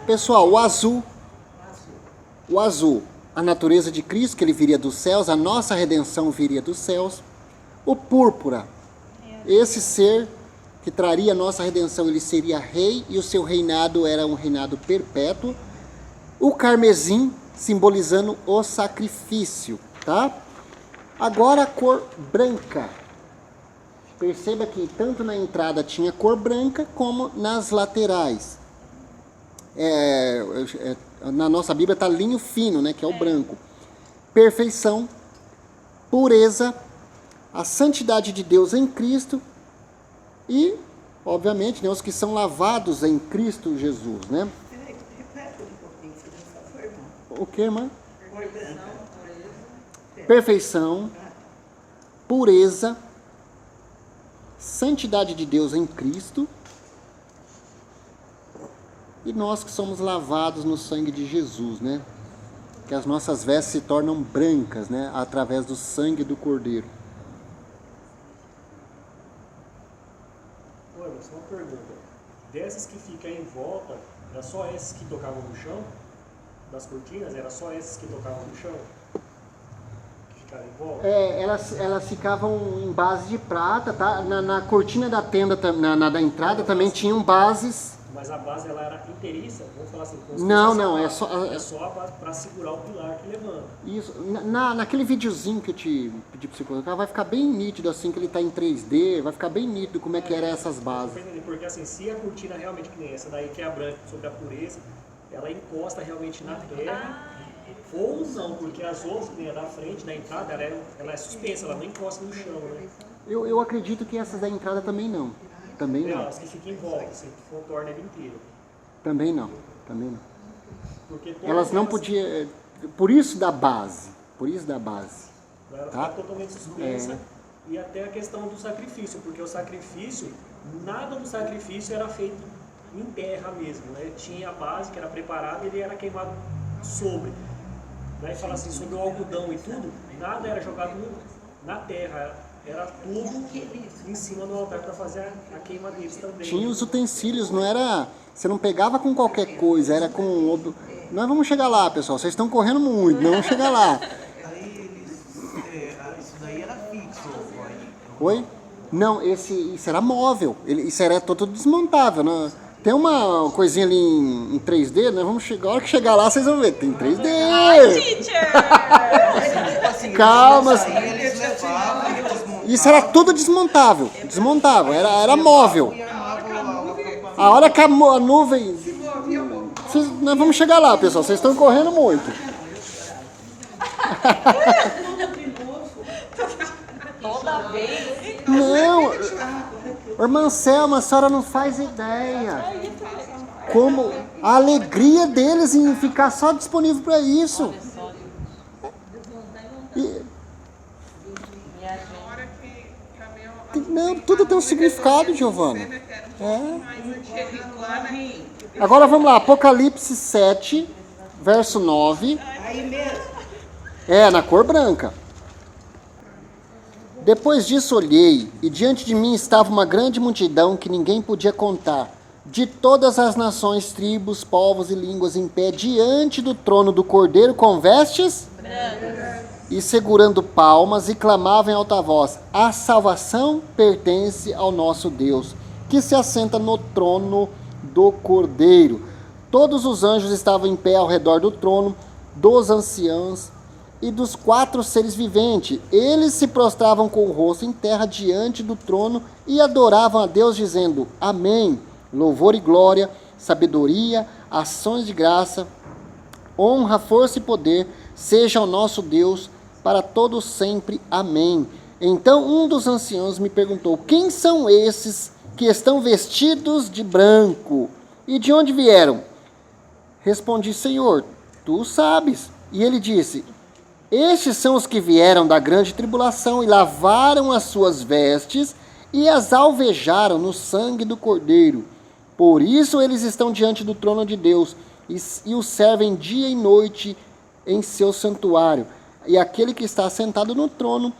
Pessoal, o azul, a natureza de Cristo, que ele viria dos céus, a nossa redenção viria dos céus. O púrpura, esse ser que traria a nossa redenção, ele seria rei e o seu reinado era um reinado perpétuo. O carmesim, simbolizando o sacrifício, tá? Agora a cor branca. Perceba que tanto na entrada tinha cor branca, como nas laterais. Na nossa Bíblia está linho fino, né, que é o branco. Perfeição, pureza, a santidade de Deus em Cristo e, obviamente, né, os que são lavados em Cristo Jesus, né? Repete um pouquinho, se não for, irmão. O que, irmã? Cor branca. Perfeição, pureza, santidade de Deus em Cristo e nós que somos lavados no sangue de Jesus, né? Que as nossas vestes se tornam brancas, né? Através do sangue do Cordeiro. Olha, só uma pergunta. Dessas que ficam em volta, era só essas que tocavam no chão? Das cortinas, era só essas que tocavam no chão? Que ficaram em volta? Elas ficavam em base de prata, tá? Na cortina da tenda, da entrada, também tinham bases. Mas a base ela era inteiriça, vamos falar assim. Não, é só a base para segurar o pilar que levanta. Isso, naquele videozinho que eu te pedi para você colocar, vai ficar bem nítido assim, que ele está em 3D, vai ficar bem nítido como é que eram essas bases. Porque assim, se a cortina realmente que nem essa daí, que é a branca sobre a pureza, ela encosta realmente na terra, ou não, porque as outras, que nem a da frente, da entrada, ela é suspensa, ela não encosta no chão, né? Eu acredito que essas da entrada também não. Também não. As que ficam em volta, assim, que contorna ele inteiro. Também não. Também não. Porque elas não podiam. Por isso da base. Ela tá? fica totalmente suspensa. E até a questão do sacrifício, porque o sacrifício, nada do sacrifício era feito em terra mesmo, né? Tinha a base que era preparada e ele era queimado sobre. Né? E fala assim, sobre o algodão e tudo, nada era jogado na terra, era tudo em cima do altar para fazer a queima deles também. Tinha os utensílios, não era. Você não pegava com qualquer coisa, era com. Nós vamos chegar lá, pessoal, vocês estão correndo muito, não vamos chegar lá. Aí isso daí era fixo. Oi? Não, isso era móvel, isso era todo desmontável, né? Tem uma coisinha ali em 3D, né? Vamos chegar, a hora que chegar lá vocês vão ver, tem 3D! Calma! Isso era tudo desmontável, era móvel. A hora que a nuvem... nós vamos chegar lá, pessoal, vocês estão correndo muito. Toda vez. Não, irmã Selma, a senhora não faz ideia. Como a alegria deles em ficar só disponível para isso. Não, tudo tem um significado, Giovana. Agora vamos lá, Apocalipse 7, verso 9. Aí mesmo. Na cor branca. Depois disso olhei, e diante de mim estava uma grande multidão que ninguém podia contar, de todas as nações, tribos, povos e línguas, em pé diante do trono do Cordeiro com vestes brancas e segurando palmas, e clamavam em alta voz: a salvação pertence ao nosso Deus, que se assenta no trono do Cordeiro. Todos os anjos estavam em pé ao redor do trono, dos anciãos e dos 4 seres viventes. Eles se prostravam com o rosto em terra diante do trono e adoravam a Deus, dizendo: amém, louvor e glória, sabedoria, ações de graça, honra, força e poder, seja ao nosso Deus para todos sempre. Amém. Então um dos anciãos me perguntou: quem são esses que estão vestidos de branco? E de onde vieram? Respondi: Senhor, tu sabes. E ele disse: estes são os que vieram da grande tribulação e lavaram as suas vestes e as alvejaram no sangue do Cordeiro. Por isso eles estão diante do trono de Deus e o servem dia e noite em seu santuário. E aquele que está sentado no trono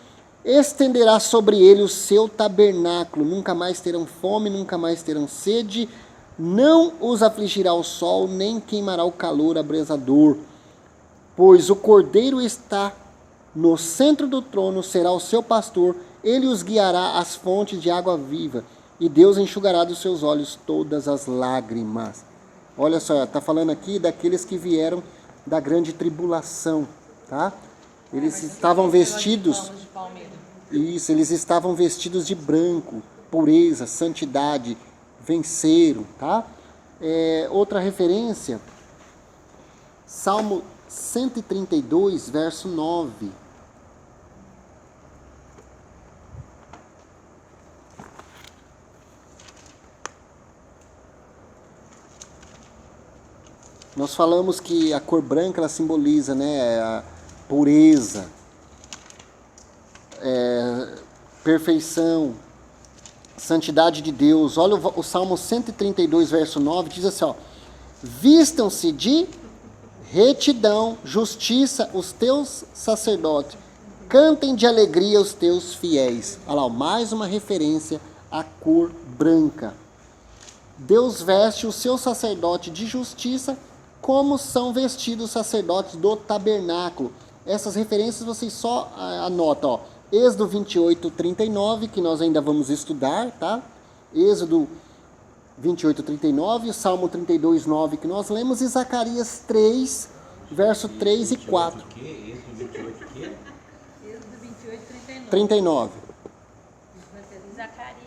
estenderá sobre ele o seu tabernáculo. Nunca mais terão fome, nunca mais terão sede. Não os afligirá o sol, nem queimará o calor abrasador. Pois o Cordeiro está no centro do trono, será o seu pastor. Ele os guiará às fontes de água viva. E Deus enxugará dos seus olhos todas as lágrimas. Olha só, está falando aqui daqueles que vieram da grande tribulação, tá? Eles estavam vestidos, isso, eles estavam vestidos de branco, pureza, santidade, venceram, tá? Outra referência, Salmo 132, verso 9. Nós falamos que a cor branca ela simboliza, né, a pureza, perfeição, santidade de Deus. Olha o Salmo 132, verso 9, diz assim, ó: vistam-se de retidão, justiça os teus sacerdotes, cantem de alegria os teus fiéis. Olha lá, mais uma referência à cor branca. Deus veste o seu sacerdote de justiça, como são vestidos os sacerdotes do tabernáculo. Essas referências vocês só anotam, ó. Êxodo 28, 39, que nós ainda vamos estudar, tá? Êxodo 28, 39, Salmo 32, 9, que nós lemos, e Zacarias 3, verso 3 e 4. Êxodo 28 o quê? Êxodo 28, 39. 39. Zacarias.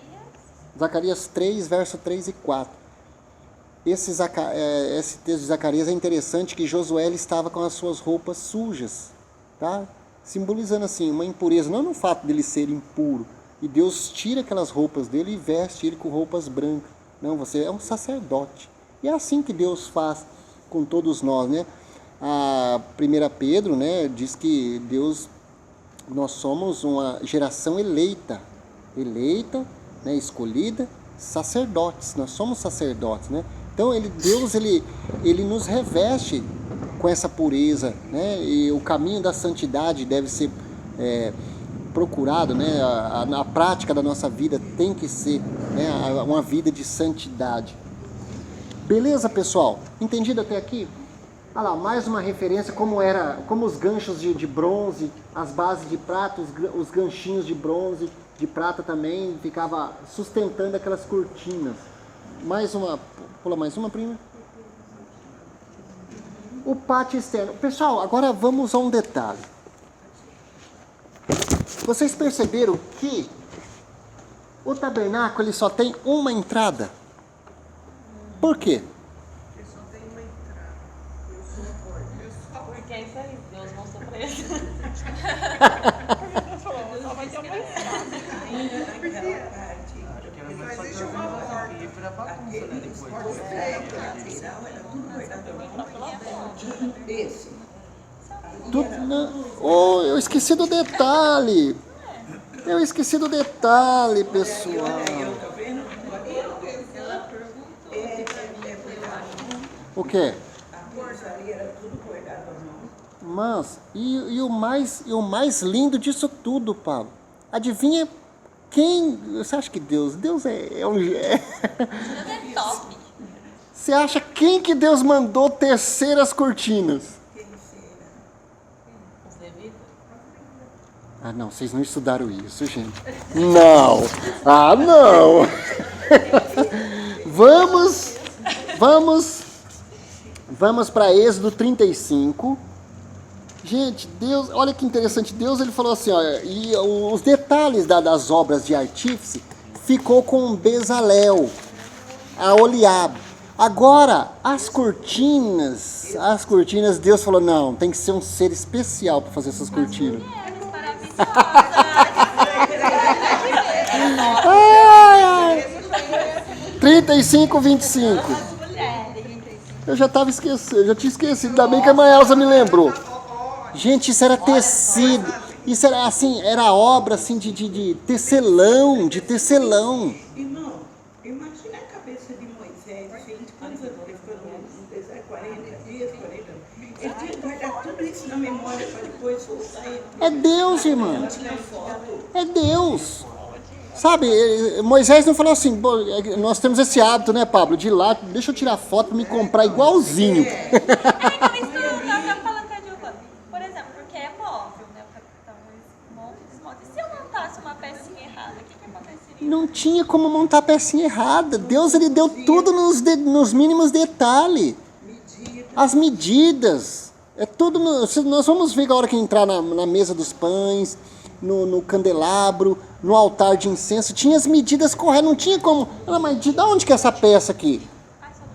Zacarias 3, verso 3 e 4. Esse texto de Zacarias é interessante, que Josué estava com as suas roupas sujas, tá? Simbolizando assim, uma impureza, não no fato dele ser impuro, e Deus tira aquelas roupas dele e veste ele com roupas brancas. Não, você é um sacerdote. E é assim que Deus faz com todos nós, né? A 1 Pedro, né, diz que nós somos uma geração eleita, né, escolhida, sacerdotes, nós somos sacerdotes, né? Então Deus nos reveste com essa pureza, né? E o caminho da santidade deve ser procurado, né? A prática da nossa vida tem que ser, né, uma vida de santidade. Beleza, pessoal? Entendido até aqui? Olha lá, mais uma referência como os ganchos de bronze, as bases de prata, os ganchinhos de bronze, de prata também, ficava sustentando aquelas cortinas. Pula mais uma, prima. O pátio externo. Pessoal, agora vamos a um detalhe. Vocês perceberam que o tabernáculo ele só tem uma entrada? Por quê? Ele só tem uma entrada. Eu sou a porta. Porque é isso aí, Deus mostrou pra ele. Só vai ter uma Mas existe uma porta. Eu esqueci do detalhe. Pessoal. O quê? Mas, e o mais lindo disso tudo, Paulo? Adivinha quem? Você acha que Deus é um... top. Você acha quem que Deus mandou tecer as cortinas? Os levitas? Ah, não, vocês não estudaram isso, gente. Não. Ah, não. Vamos para Êxodo 35. Gente, Deus, olha que interessante. Deus ele falou assim, olha, e os detalhes das obras de artífice ficou com Bezalel, a Oliabe. Agora, as cortinas, Deus falou, não, tem que ser um ser especial para fazer essas cortinas. Ai, 35, 25. Eu já tinha esquecido, ainda bem que a mãe Elza me lembrou. Gente, isso era tecido, isso era assim, era obra assim de tecelão, Irmão, imagina a cabeça de Moisés, gente, quantos anos ele ficou no deserto? 40 dias, 40 anos. Ele tinha que guardar tudo isso na memória para depois soltar ele. É Deus, irmã. Tinha foto. É Deus. Sabe, Moisés não falou assim, nós temos esse hábito, né, Pablo, de ir lá, deixa eu tirar foto para me comprar igualzinho. Então, isso que eu estava falando com a Giovana. Por exemplo, porque é móvel, né? O capitão monta e desmonta. E se eu montasse uma pecinha errada? errada, o que aconteceria? Não tinha como montar a pecinha errada. Deus, ele deu tudo nos mínimos detalhes. As medidas. É tudo. Nós vamos ver a hora que entrar na mesa dos pães, no candelabro, no altar de incenso. Tinha as medidas corretas. Não tinha como. Mas de onde que é essa peça aqui?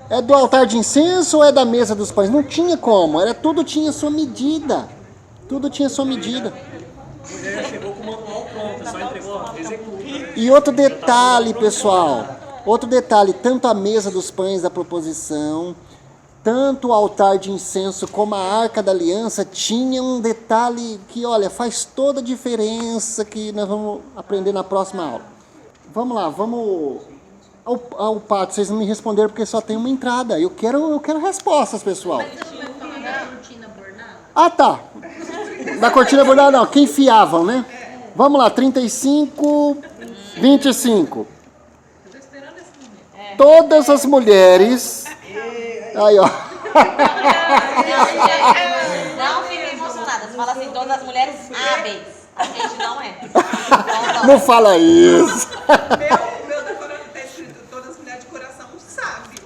É do altar de incenso ou é da mesa dos pães? Não tinha como. Tudo tinha sua medida. Tudo tinha sua medida. A mulher chegou com o manual pronto, só entregou, ó, executa. E outro detalhe, pessoal. Outro detalhe. Tanto a mesa dos pães da proposição, tanto o altar de incenso como a arca da aliança tinha um detalhe que, olha, faz toda a diferença, que nós vamos aprender na próxima aula. Vamos lá, vamos ao pátio. Vocês não me responderam porque só tem uma entrada. Eu quero respostas, pessoal. Ah, tá. Da cortina bordada não, que enfiavam, né? Vamos lá, 35, 25. Todas as mulheres... Aí, ó. Não fiquem emocionadas. Fala assim, todas as mulheres hábeis. A gente não é. Não fala isso. Meu decorado está escrito todas as mulheres de coração sábio.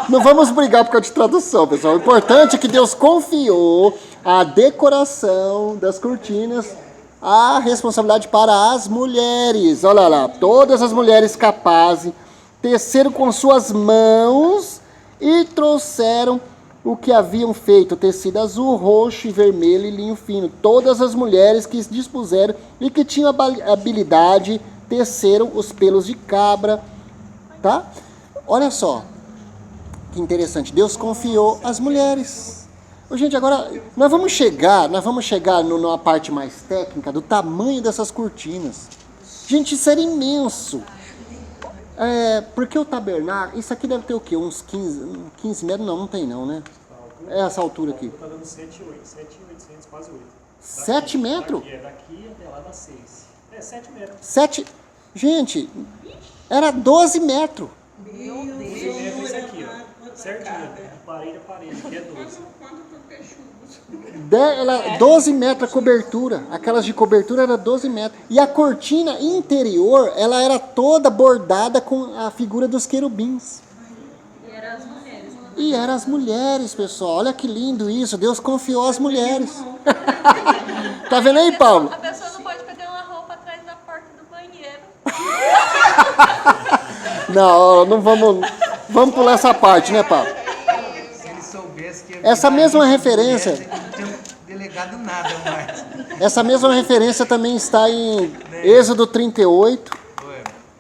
Não vamos brigar por causa de tradução, pessoal. O importante é que Deus confiou a decoração das cortinas, a responsabilidade para as mulheres. Olha lá, todas as mulheres capazes teceram com suas mãos e trouxeram o que haviam feito, tecido azul, roxo e vermelho e linho fino. Todas as mulheres que se dispuseram e que tinham habilidade teceram os pelos de cabra, tá? Olha só, que interessante, Deus confiou às mulheres. Ô, gente, agora nós vamos chegar numa parte mais técnica do tamanho dessas cortinas. Gente, isso era imenso. Porque o tabernáculo, isso aqui deve ter o quê? Uns 15 metros? Não tem não, né? É essa altura aqui. Tá dando 7,800, quase 8. 7 metros? Daqui até lá dá 6. 7 metros. 7? Gente, era 12 metros. Meu Deus. Isso aqui, ó. Certinho. Parede a parede, aqui é 12. 12 metros a cobertura. Aquelas de cobertura era 12 metros. E a cortina interior, ela era toda bordada com a figura dos querubins. E eram as mulheres, pessoal. Olha que lindo isso. Deus confiou às mulheres. Tá vendo aí, Paulo? A pessoa não pode pegar uma roupa atrás da porta do banheiro. Não vamos pular essa parte, né, Paulo? Se ele soubesse que... Essa mesma referência... Ele não tinha delegado nada mais. Essa mesma referência também está em Êxodo 38.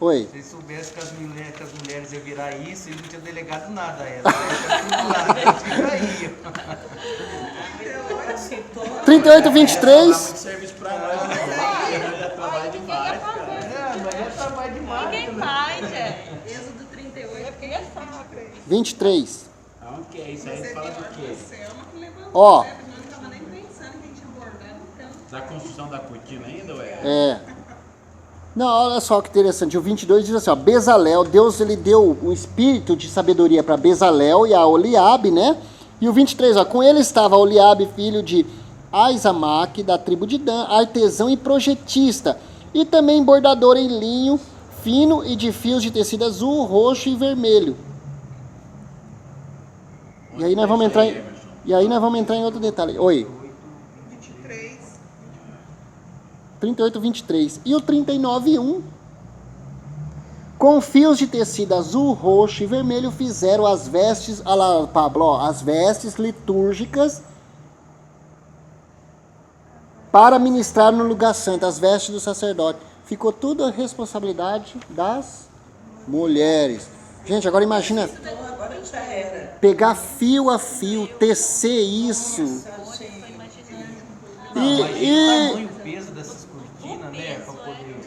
Oi. Se ele soubesse que as mulheres iam virar isso, ele não tinha delegado nada a ela. Fica aí. 38, 23. Serviço pra nós, né? Trabalho demais, cara. Mas é trabalho demais. Ninguém faz, gente. Êxodo 38. É porque é sábado. 23. Aonde que é isso aí? Fala do quê? Ó. Da construção da cortina ainda, ué? Não, olha só que interessante. O 22 diz assim, ó, Bezalel, Deus ele deu um espírito de sabedoria para Bezalel e a Oliabe, né? E o 23, ó, com ele estava Oliabe, filho de Aizamaque, da tribo de Dan, artesão e projetista, e também bordador em linho fino e de fios de tecido azul, roxo e vermelho. E aí nós vamos entrar em outro detalhe. Oi. 38, 23. E o 39, 1. Com fios de tecido azul, roxo e vermelho fizeram as vestes, olha lá, Pablo, ó, as vestes litúrgicas para ministrar no lugar santo, as vestes do sacerdote. Ficou tudo a responsabilidade das mulheres. Gente, agora imagina pegar fio a fio, tecer isso. Imagina o peso dessas cortinas, né? Pra poder...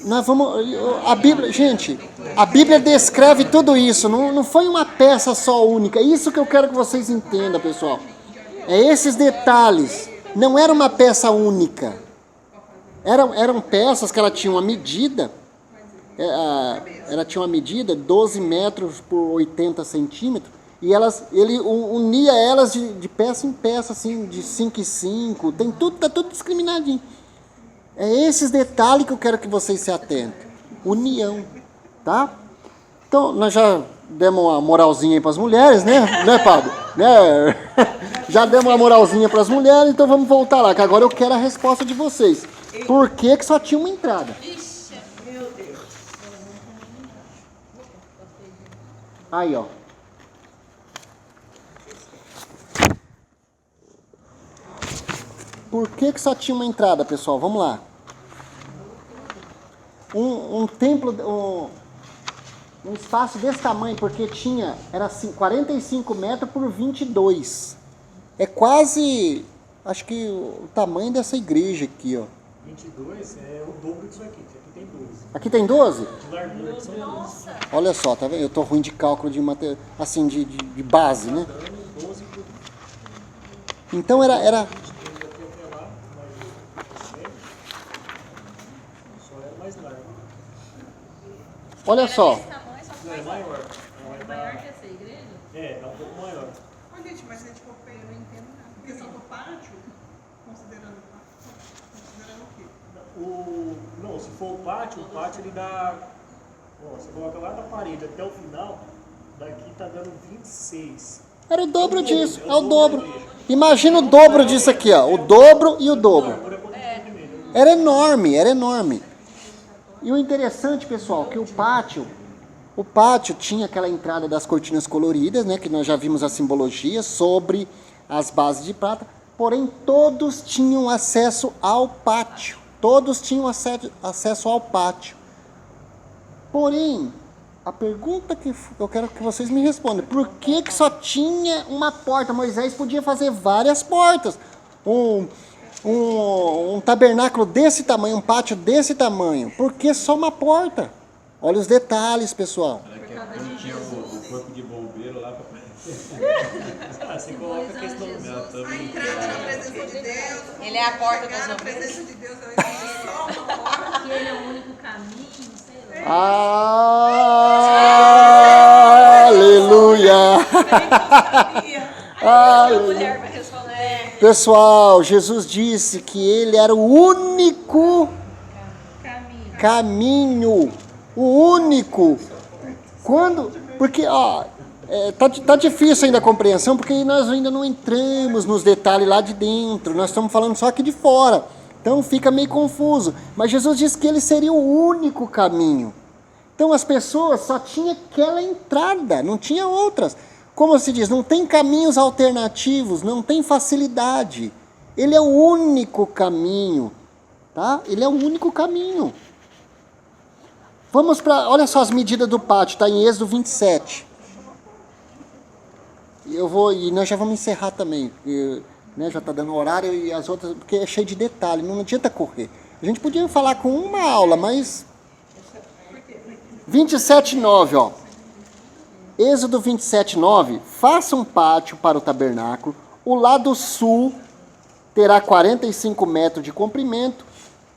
Nós vamos. A Bíblia, gente, a Bíblia descreve tudo isso. Não foi uma peça só única. Isso que eu quero que vocês entendam, pessoal. É esses detalhes. Não era uma peça única. Eram peças que ela tinha uma medida. Ela tinha uma medida 12 metros por 80 centímetros. E ele unia elas de peça em peça, assim, de 5 em 5. Tá tudo discriminadinho. É esses detalhes que eu quero que vocês se atentem. União, tá? Então, nós já demos uma moralzinha aí para as mulheres, né? Né, Pablo? Né? Já demos uma moralzinha para as mulheres, então vamos voltar lá, que agora eu quero a resposta de vocês. Por que que só tinha uma entrada? Meu Deus. Aí, ó. Por que que só tinha uma entrada, pessoal? Vamos lá. Um templo, um espaço desse tamanho, porque era assim, 45 metros por 22. É quase, acho que o tamanho dessa igreja aqui, ó. 22 é o dobro disso aqui. Isso aqui tem 12. Aqui tem 12? De largura que são 12. Olha só, tá vendo? Eu tô ruim de cálculo de assim, de base, né? 12 por Então era até lá, mas só era mais largo. olha só. Esse tamanho, só que Não, é mais maior. Não, é Maior que essa igreja? É um pouco maior. Ô, gente, mas se a gente for ver, eu não entendo nada. A questão do pátio, considerando o quê? Não, se for o pátio ele dá. Ó, você coloca lá da parede até o final, daqui tá dando 26. Era o dobro disso, é o dobro. Imagina o dobro disso aqui, ó. O dobro e o dobro. Era enorme, era enorme. E o interessante, pessoal, que o pátio tinha aquela entrada das cortinas coloridas, né, que nós já vimos a simbologia, sobre as bases de prata, porém todos tinham acesso ao pátio. Todos tinham acesso ao pátio. Porém, a pergunta que eu quero que vocês me respondam, por que que só tinha uma porta? Moisés podia fazer várias portas. Um tabernáculo desse tamanho, um pátio desse tamanho. Por que só uma porta? Olha os detalhes, pessoal. Não tinha o corpo de bombeiro lá para Você coloca a questão A entrada na presença de Deus. Ele é a porta das chegar na ovelhas. presença de Deus, não existe só uma porta. Que ele é o único caminho, sei lá. Aleluia! A mulher vai responder. Pessoal, Jesus disse que ele era o único caminho. O único. Quando? Porque, ó, tá difícil ainda a compreensão, porque nós ainda não entramos nos detalhes lá de dentro. Nós estamos falando só aqui de fora. Então fica meio confuso. Mas Jesus disse que ele seria o único caminho. Então as pessoas só tinham aquela entrada, não tinha outras. Como se diz, não tem caminhos alternativos, não tem facilidade. Ele é o único caminho, tá? Ele é o único caminho. Vamos para, olha só as medidas do pátio, está em Êxodo 27. E nós já vamos encerrar também, porque, né, já está dando horário e as outras, porque é cheio de detalhe, não adianta correr. A gente podia falar com uma aula, mas 27:9, ó. Êxodo 27:9, faça um pátio para o tabernáculo, o lado sul terá 45 metros de comprimento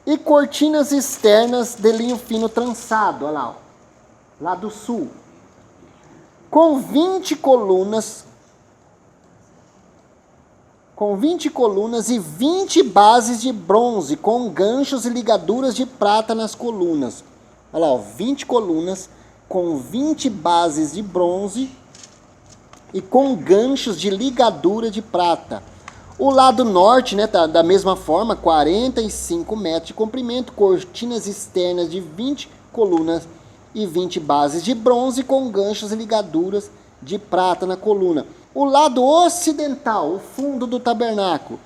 e cortinas externas de linho fino trançado, olha lá, ó, lado sul, com 20 colunas e 20 bases de bronze, com ganchos e ligaduras de prata nas colunas. Olha lá, ó, 20 colunas com 20 bases de bronze e com ganchos de ligadura de prata. O lado norte, né, tá da mesma forma, 45 metros de comprimento, cortinas externas de 20 colunas e 20 bases de bronze com ganchos e ligaduras de prata na coluna. O lado ocidental, o fundo do tabernáculo,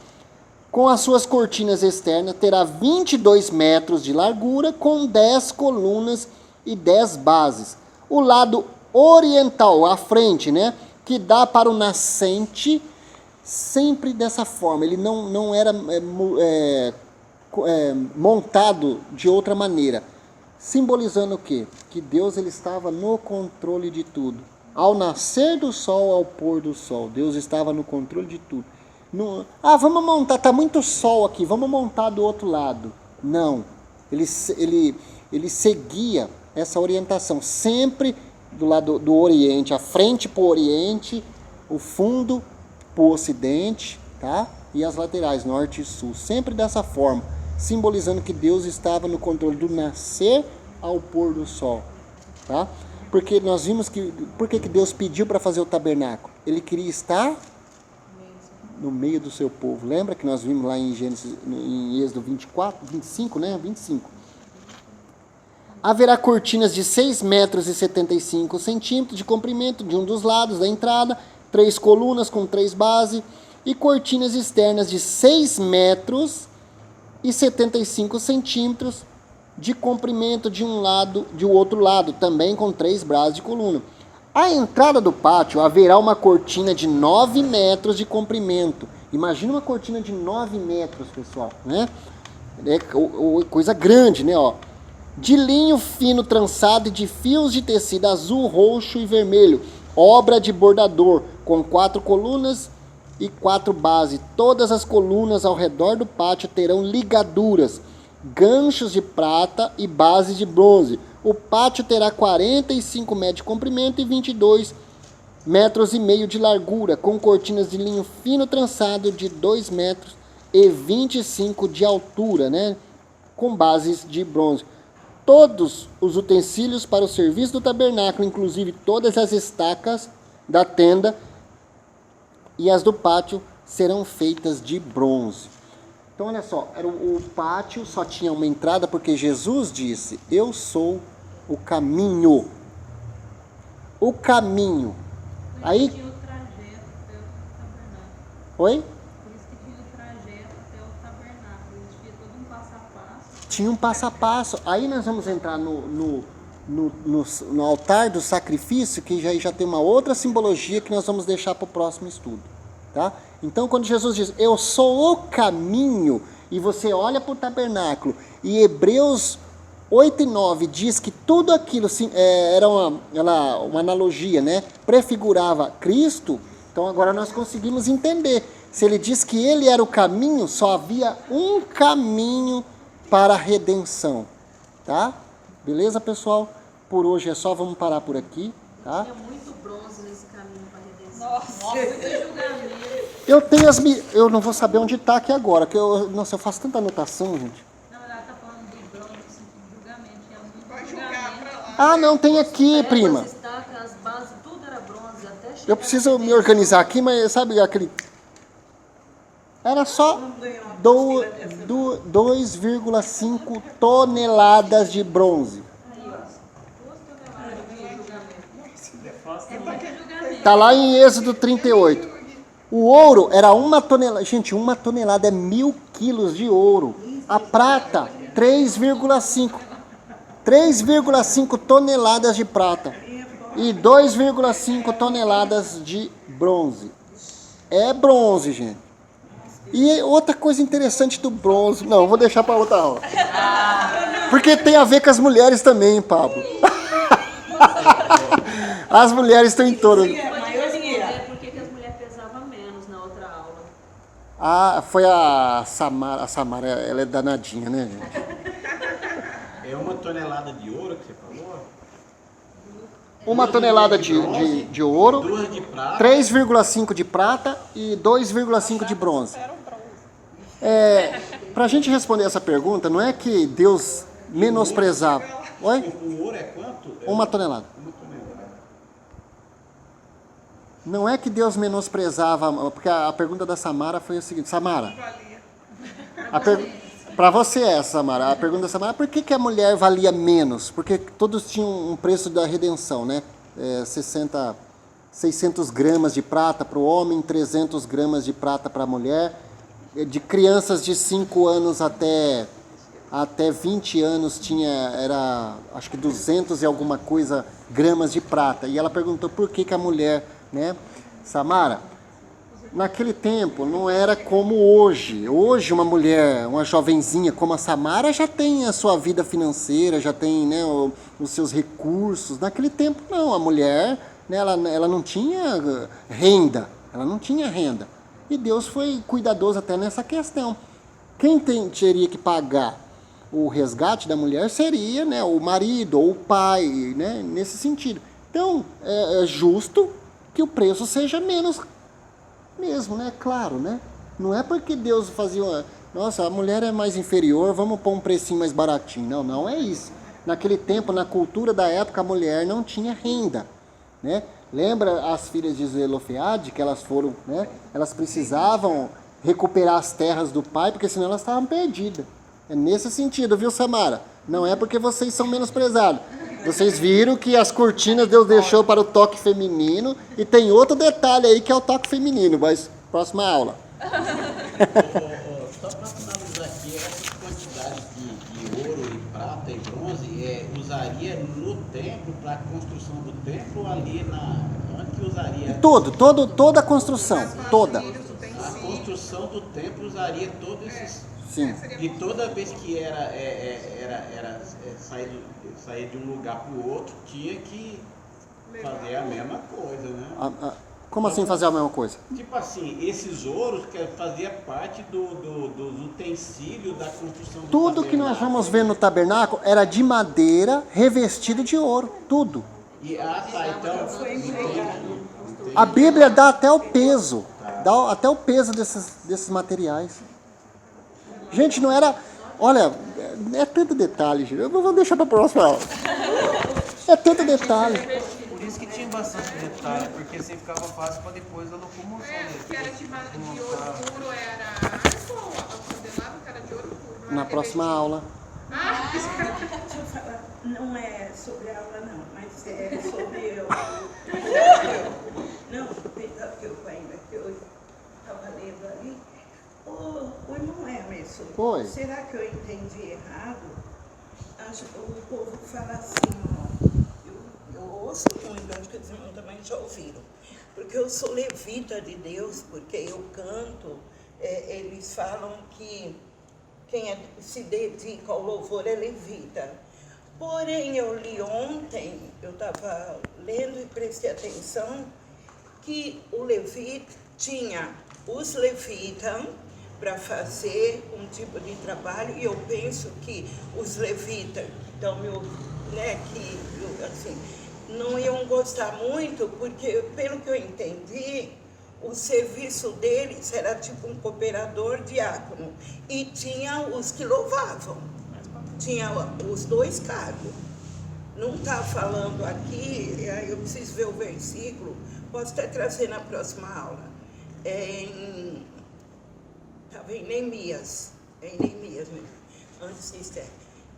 com as suas cortinas externas, terá 22 metros de largura, com 10 colunas e 10 bases. O lado oriental, à frente, né, que dá para o nascente, sempre dessa forma. Ele não era montado de outra maneira. Simbolizando o quê? Que Deus ele estava no controle de tudo. Ao nascer do sol, ao pôr do sol, Deus estava no controle de tudo. Vamos montar, está muito sol aqui, vamos montar do outro lado. Não, ele seguia essa orientação, sempre do lado do oriente, a frente para o oriente, o fundo para o ocidente, tá? E as laterais, norte e sul, sempre dessa forma. simbolizando que Deus estava no controle do nascer ao pôr do sol, tá? Porque nós vimos que, por que Deus pediu para fazer o tabernáculo? Ele queria estar no meio do seu povo. Lembra que nós vimos lá em Êxodo 24, 25, né? 25. Haverá cortinas de 6 metros e 75 centímetros de comprimento de um dos lados da entrada, 3 colunas com 3 bases, e cortinas externas de 6 metros e 75 centímetros de comprimento de um lado, de outro lado, também com 3 braços de coluna. À entrada do pátio haverá uma cortina de 9 metros de comprimento. Imagina uma cortina de 9 metros, pessoal, né? É coisa grande, né? Ó. De linho fino trançado e de fios de tecido azul, roxo e vermelho, obra de bordador, com 4 colunas e 4 bases. Todas as colunas ao redor do pátio terão ligaduras, ganchos de prata e bases de bronze. O pátio terá 45 metros de comprimento e 22 metros e meio de largura, com cortinas de linho fino trançado de 2 metros e 25 de altura, né? Com bases de bronze. Todos os utensílios para o serviço do tabernáculo, inclusive todas as estacas da tenda e as do pátio, serão feitas de bronze. Então, olha só, o pátio só tinha uma entrada porque Jesus disse: eu sou o caminho. O caminho. Aí... Tinha o trajeto até o tabernáculo. Oi? Por isso que tinha o trajeto até o tabernáculo. Existia todo um passo a passo. Tinha um passo a passo. Aí nós vamos entrar no altar do sacrifício, que já tem uma outra simbologia que nós vamos deixar para o próximo estudo. Tá? Então, quando Jesus diz, eu sou o caminho, e você olha para o tabernáculo, e Hebreus 8 e 9 diz que tudo aquilo era uma analogia, né? Prefigurava Cristo. Então, agora nós conseguimos entender. Se ele diz que ele era o caminho, só havia um caminho para a redenção. Tá? Beleza, pessoal? Por hoje é só, vamos parar por aqui. Tá? Tinha muito bronze nesse caminho para a redenção. Nossa, muito julgamento. Eu tenho eu não vou saber onde está aqui agora, que eu faço tanta anotação, gente. Não, ela está falando do bronze, no sentido de julgamento. Tinha muito Vai julgar pra lá. Ah, não, tem aqui, prima. As estacas, as bases, tudo era bronze, até chegar Eu preciso me organizar aqui, mas sabe aquele... Era só 2,5 toneladas de bronze. Está lá em Êxodo 38. O ouro era 1 tonelada. Gente, 1 tonelada é 1.000 quilos de ouro. A prata, 3,5. 3,5 toneladas de prata. E 2,5 toneladas de bronze. É bronze, gente. E outra coisa interessante do bronze... Não, vou deixar para outra aula. Porque tem a ver com as mulheres também, Pablo. As mulheres estão em todas. Pode responder por que as mulheres pesavam menos na outra aula. Ah, foi a Samara. A Samara, ela é danadinha, né, gente? É 1 tonelada de ouro que você falou? 1 tonelada de ouro, 2 de prata. 3,5 de prata e 2,5 de bronze. Para a gente responder essa pergunta, não é que Deus menosprezava. Oi? O ouro é quanto? 1 tonelada. 1 tonelada. Não é que Deus menosprezava, porque a pergunta da Samara foi o seguinte, Samara, para você Samara, a pergunta da Samara, por que a mulher valia menos? Porque todos tinham um preço da redenção, né? 600 gramas de prata para o homem, 300 gramas de prata para a mulher, de crianças de 5 anos até 20 anos era acho que 200 e alguma coisa gramas de prata. E ela perguntou por que a mulher, né? Samara, naquele tempo não era como hoje. Hoje uma mulher, uma jovenzinha como a Samara já tem a sua vida financeira, já tem, né, os seus recursos. Naquele tempo não, a mulher, né, ela não tinha renda, E Deus foi cuidadoso até nessa questão. Quem teria que pagar o resgate da mulher seria, né, o marido ou o pai, né, nesse sentido. Então, é justo que o preço seja menos mesmo, né? Claro, né? Não é porque Deus fazia nossa, a mulher é mais inferior, vamos pôr um precinho mais baratinho. Não, não é isso. Naquele tempo, na cultura da época, a mulher não tinha renda, né? Lembra as filhas de Zelofeade, que elas foram, né? Elas precisavam recuperar as terras do pai, porque senão elas estavam perdidas. É nesse sentido, viu, Samara? Não é porque vocês são menosprezados. Vocês viram que as cortinas Deus deixou para o toque feminino, e tem outro detalhe aí que é o toque feminino, mas próxima aula. Só para finalizar aqui, essas quantidades de ouro e prata e bronze, usaria no templo, para a construção do templo, ali onde que usaria? Toda a construção, toda. A construção do templo usaria todos esses... Sim. E toda vez que era sair de um lugar para o outro, tinha que fazer a mesma coisa, né? Como assim fazer a mesma coisa? Tipo assim, esses ouros que fazia parte dos utensílios da construção do Tudo que nós vamos ver no tabernáculo era de madeira revestido de ouro, tudo. A Bíblia dá até o peso, desses materiais. Gente, não era... Olha, é tanto detalhe, gente. Eu vou deixar para a próxima aula. É tanto detalhe. Por isso que tinha bastante detalhe, porque assim ficava fácil para depois a locomoção. Que era de ouro puro, era arco ou a candelabro, que era de ouro puro. Na próxima aula. Deixa eu falar, não é sobre a aula não, mas é sobre não, que eu ainda que eu estava lendo ali. O irmão Emerson, Oi. Será que eu entendi errado? O povo fala assim, ó, eu ouço muito, acho que os irmãos também já ouviram, porque eu sou levita de Deus, porque eu canto, eles falam que quem se dedica ao louvor é levita. Porém, eu li ontem, eu estava lendo e prestei atenção, que o levita tinha os levitas para fazer um tipo de trabalho, e eu penso que os levitas, então, assim, não iam gostar muito, porque, pelo que eu entendi, o serviço deles era tipo um cooperador diácono, e tinha os que louvavam, tinha os dois cargos. Não está falando aqui, eu preciso ver o versículo, posso até trazer na próxima aula. Estava em Neemias mesmo, antes de Esther.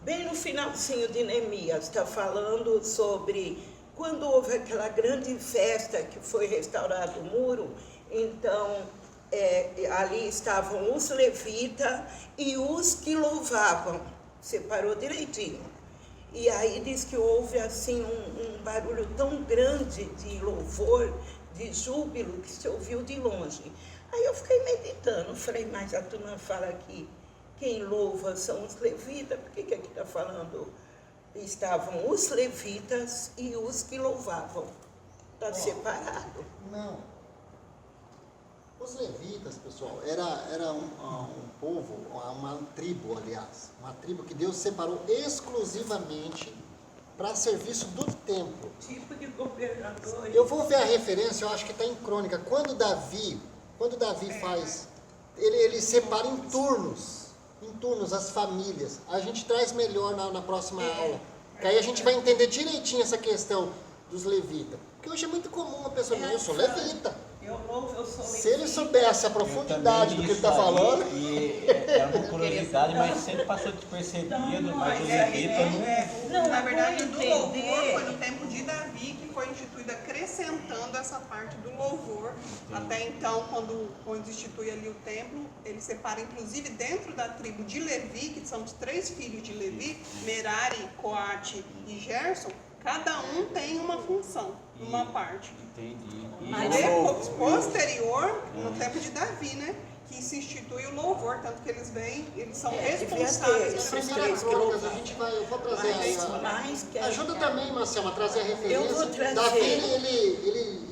Bem no finalzinho de Neemias, está falando sobre quando houve aquela grande festa que foi restaurado o muro, então ali estavam os levitas e os que louvavam, separou direitinho. E aí diz que houve assim um barulho tão grande de louvor, de júbilo, que se ouviu de longe. Aí eu fiquei meditando, falei, mas a turma fala que quem louva são os levitas, por que aqui está falando? Estavam os levitas e os que louvavam. Está separado. Não. Os levitas, pessoal, era um povo, uma tribo, aliás. Uma tribo que Deus separou exclusivamente para serviço do templo. Tipo de governador. Eu vou ver a referência, eu acho que está em Crônica. Quando Davi faz, ele separa em turnos as famílias. A gente traz melhor na próxima aula. Que aí a gente vai entender direitinho essa questão dos levitas. Porque hoje é muito comum uma pessoa dizer, eu sou levita. Eu sou levita. Se ele soubesse a profundidade do que ele está falando... Era uma curiosidade, mas sempre passou despercebido, mas o levita não... Na verdade, do louvor foi no tempo de Davi que foi instituído, acrescentando essa parte do louvor. Até então, quando institui ali o templo, ele separa, inclusive, dentro da tribo de Levi, que são os 3 filhos de Levi, Merari, Coate e Gerson, cada um tem uma função, uma parte. Entendi. Mas depois, posterior, no tempo de Davi, né? Que se institui o louvor, tanto que eles são responsáveis ter pela esses primeira três crônica. eu vou trazer aí. Ajuda também, Marcelo, a trazer a referência. Eu vou trazer. Davi, ele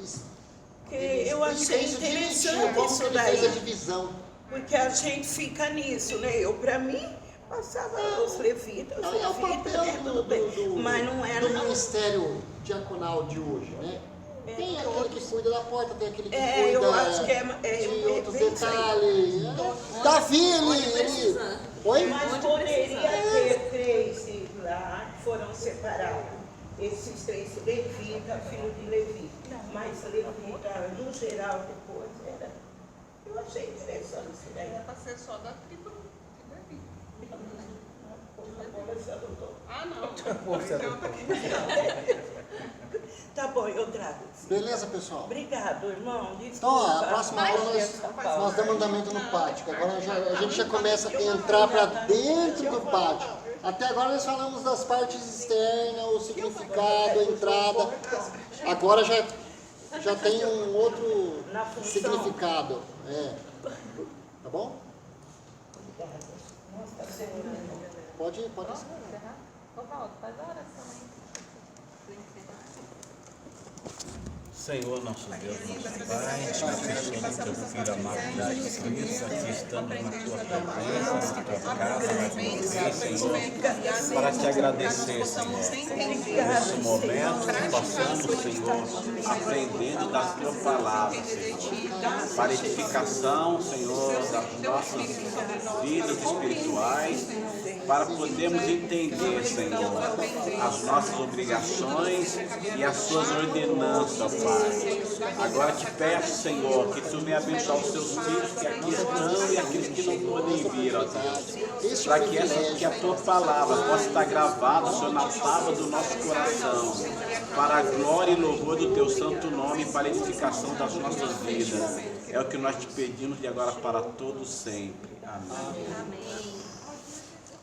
eu achei interessante como isso ele daí. fez a divisão. Porque a gente fica nisso, né? Para mim, passava os levitas, É o papel tudo bem. Mas não era... do ministério diaconal de hoje, né? Tem aquele que cuida da porta, tem aquele que eu cuida acho que de outros bem isso aí. detalhes. Davi, ele... Oi? Mas poderia ter 3 lá que foram separados. Esses 3, Levita, filho de Levi. Mas Levita, no geral, depois era. Eu achei interessante isso daí. Era para ser só da tribo de Levi. Agora você adotou. Ah, não. Tá bom, eu trago. Beleza, pessoal? Obrigado, irmão. Então, ó, a próxima aula nós damos andamento no pátio. Agora a gente já começa a entrar para dentro do pátio. Até agora nós falamos das partes externas, o significado, a entrada. Agora já tem um outro significado. Tá bom? Pode ir. Ô, Valdo, faz a oração aí. Senhor, nosso Deus, nosso Pai, na pessoa do teu Filho amado da Cristo, aqui estamos na tua presença, na tua casa, mais uma vez, Senhor, para te agradecer, Senhor, nesse momento, passando, Senhor, aprendendo da tua palavra, Senhor, para edificação, Senhor, das nossas vidas espirituais, para podermos entender, Senhor, as nossas obrigações e as suas ordenanças, Pai. Agora te peço, Senhor, que tu venha abençoar os teus filhos que aqui estão e aqueles que não podem vir, ó Deus, para que a tua palavra possa estar gravada, Senhor, na tábua do nosso coração, para a glória e louvor do teu santo nome e para a edificação das nossas vidas. É o que nós te pedimos de agora para todos sempre. Amém. Amém.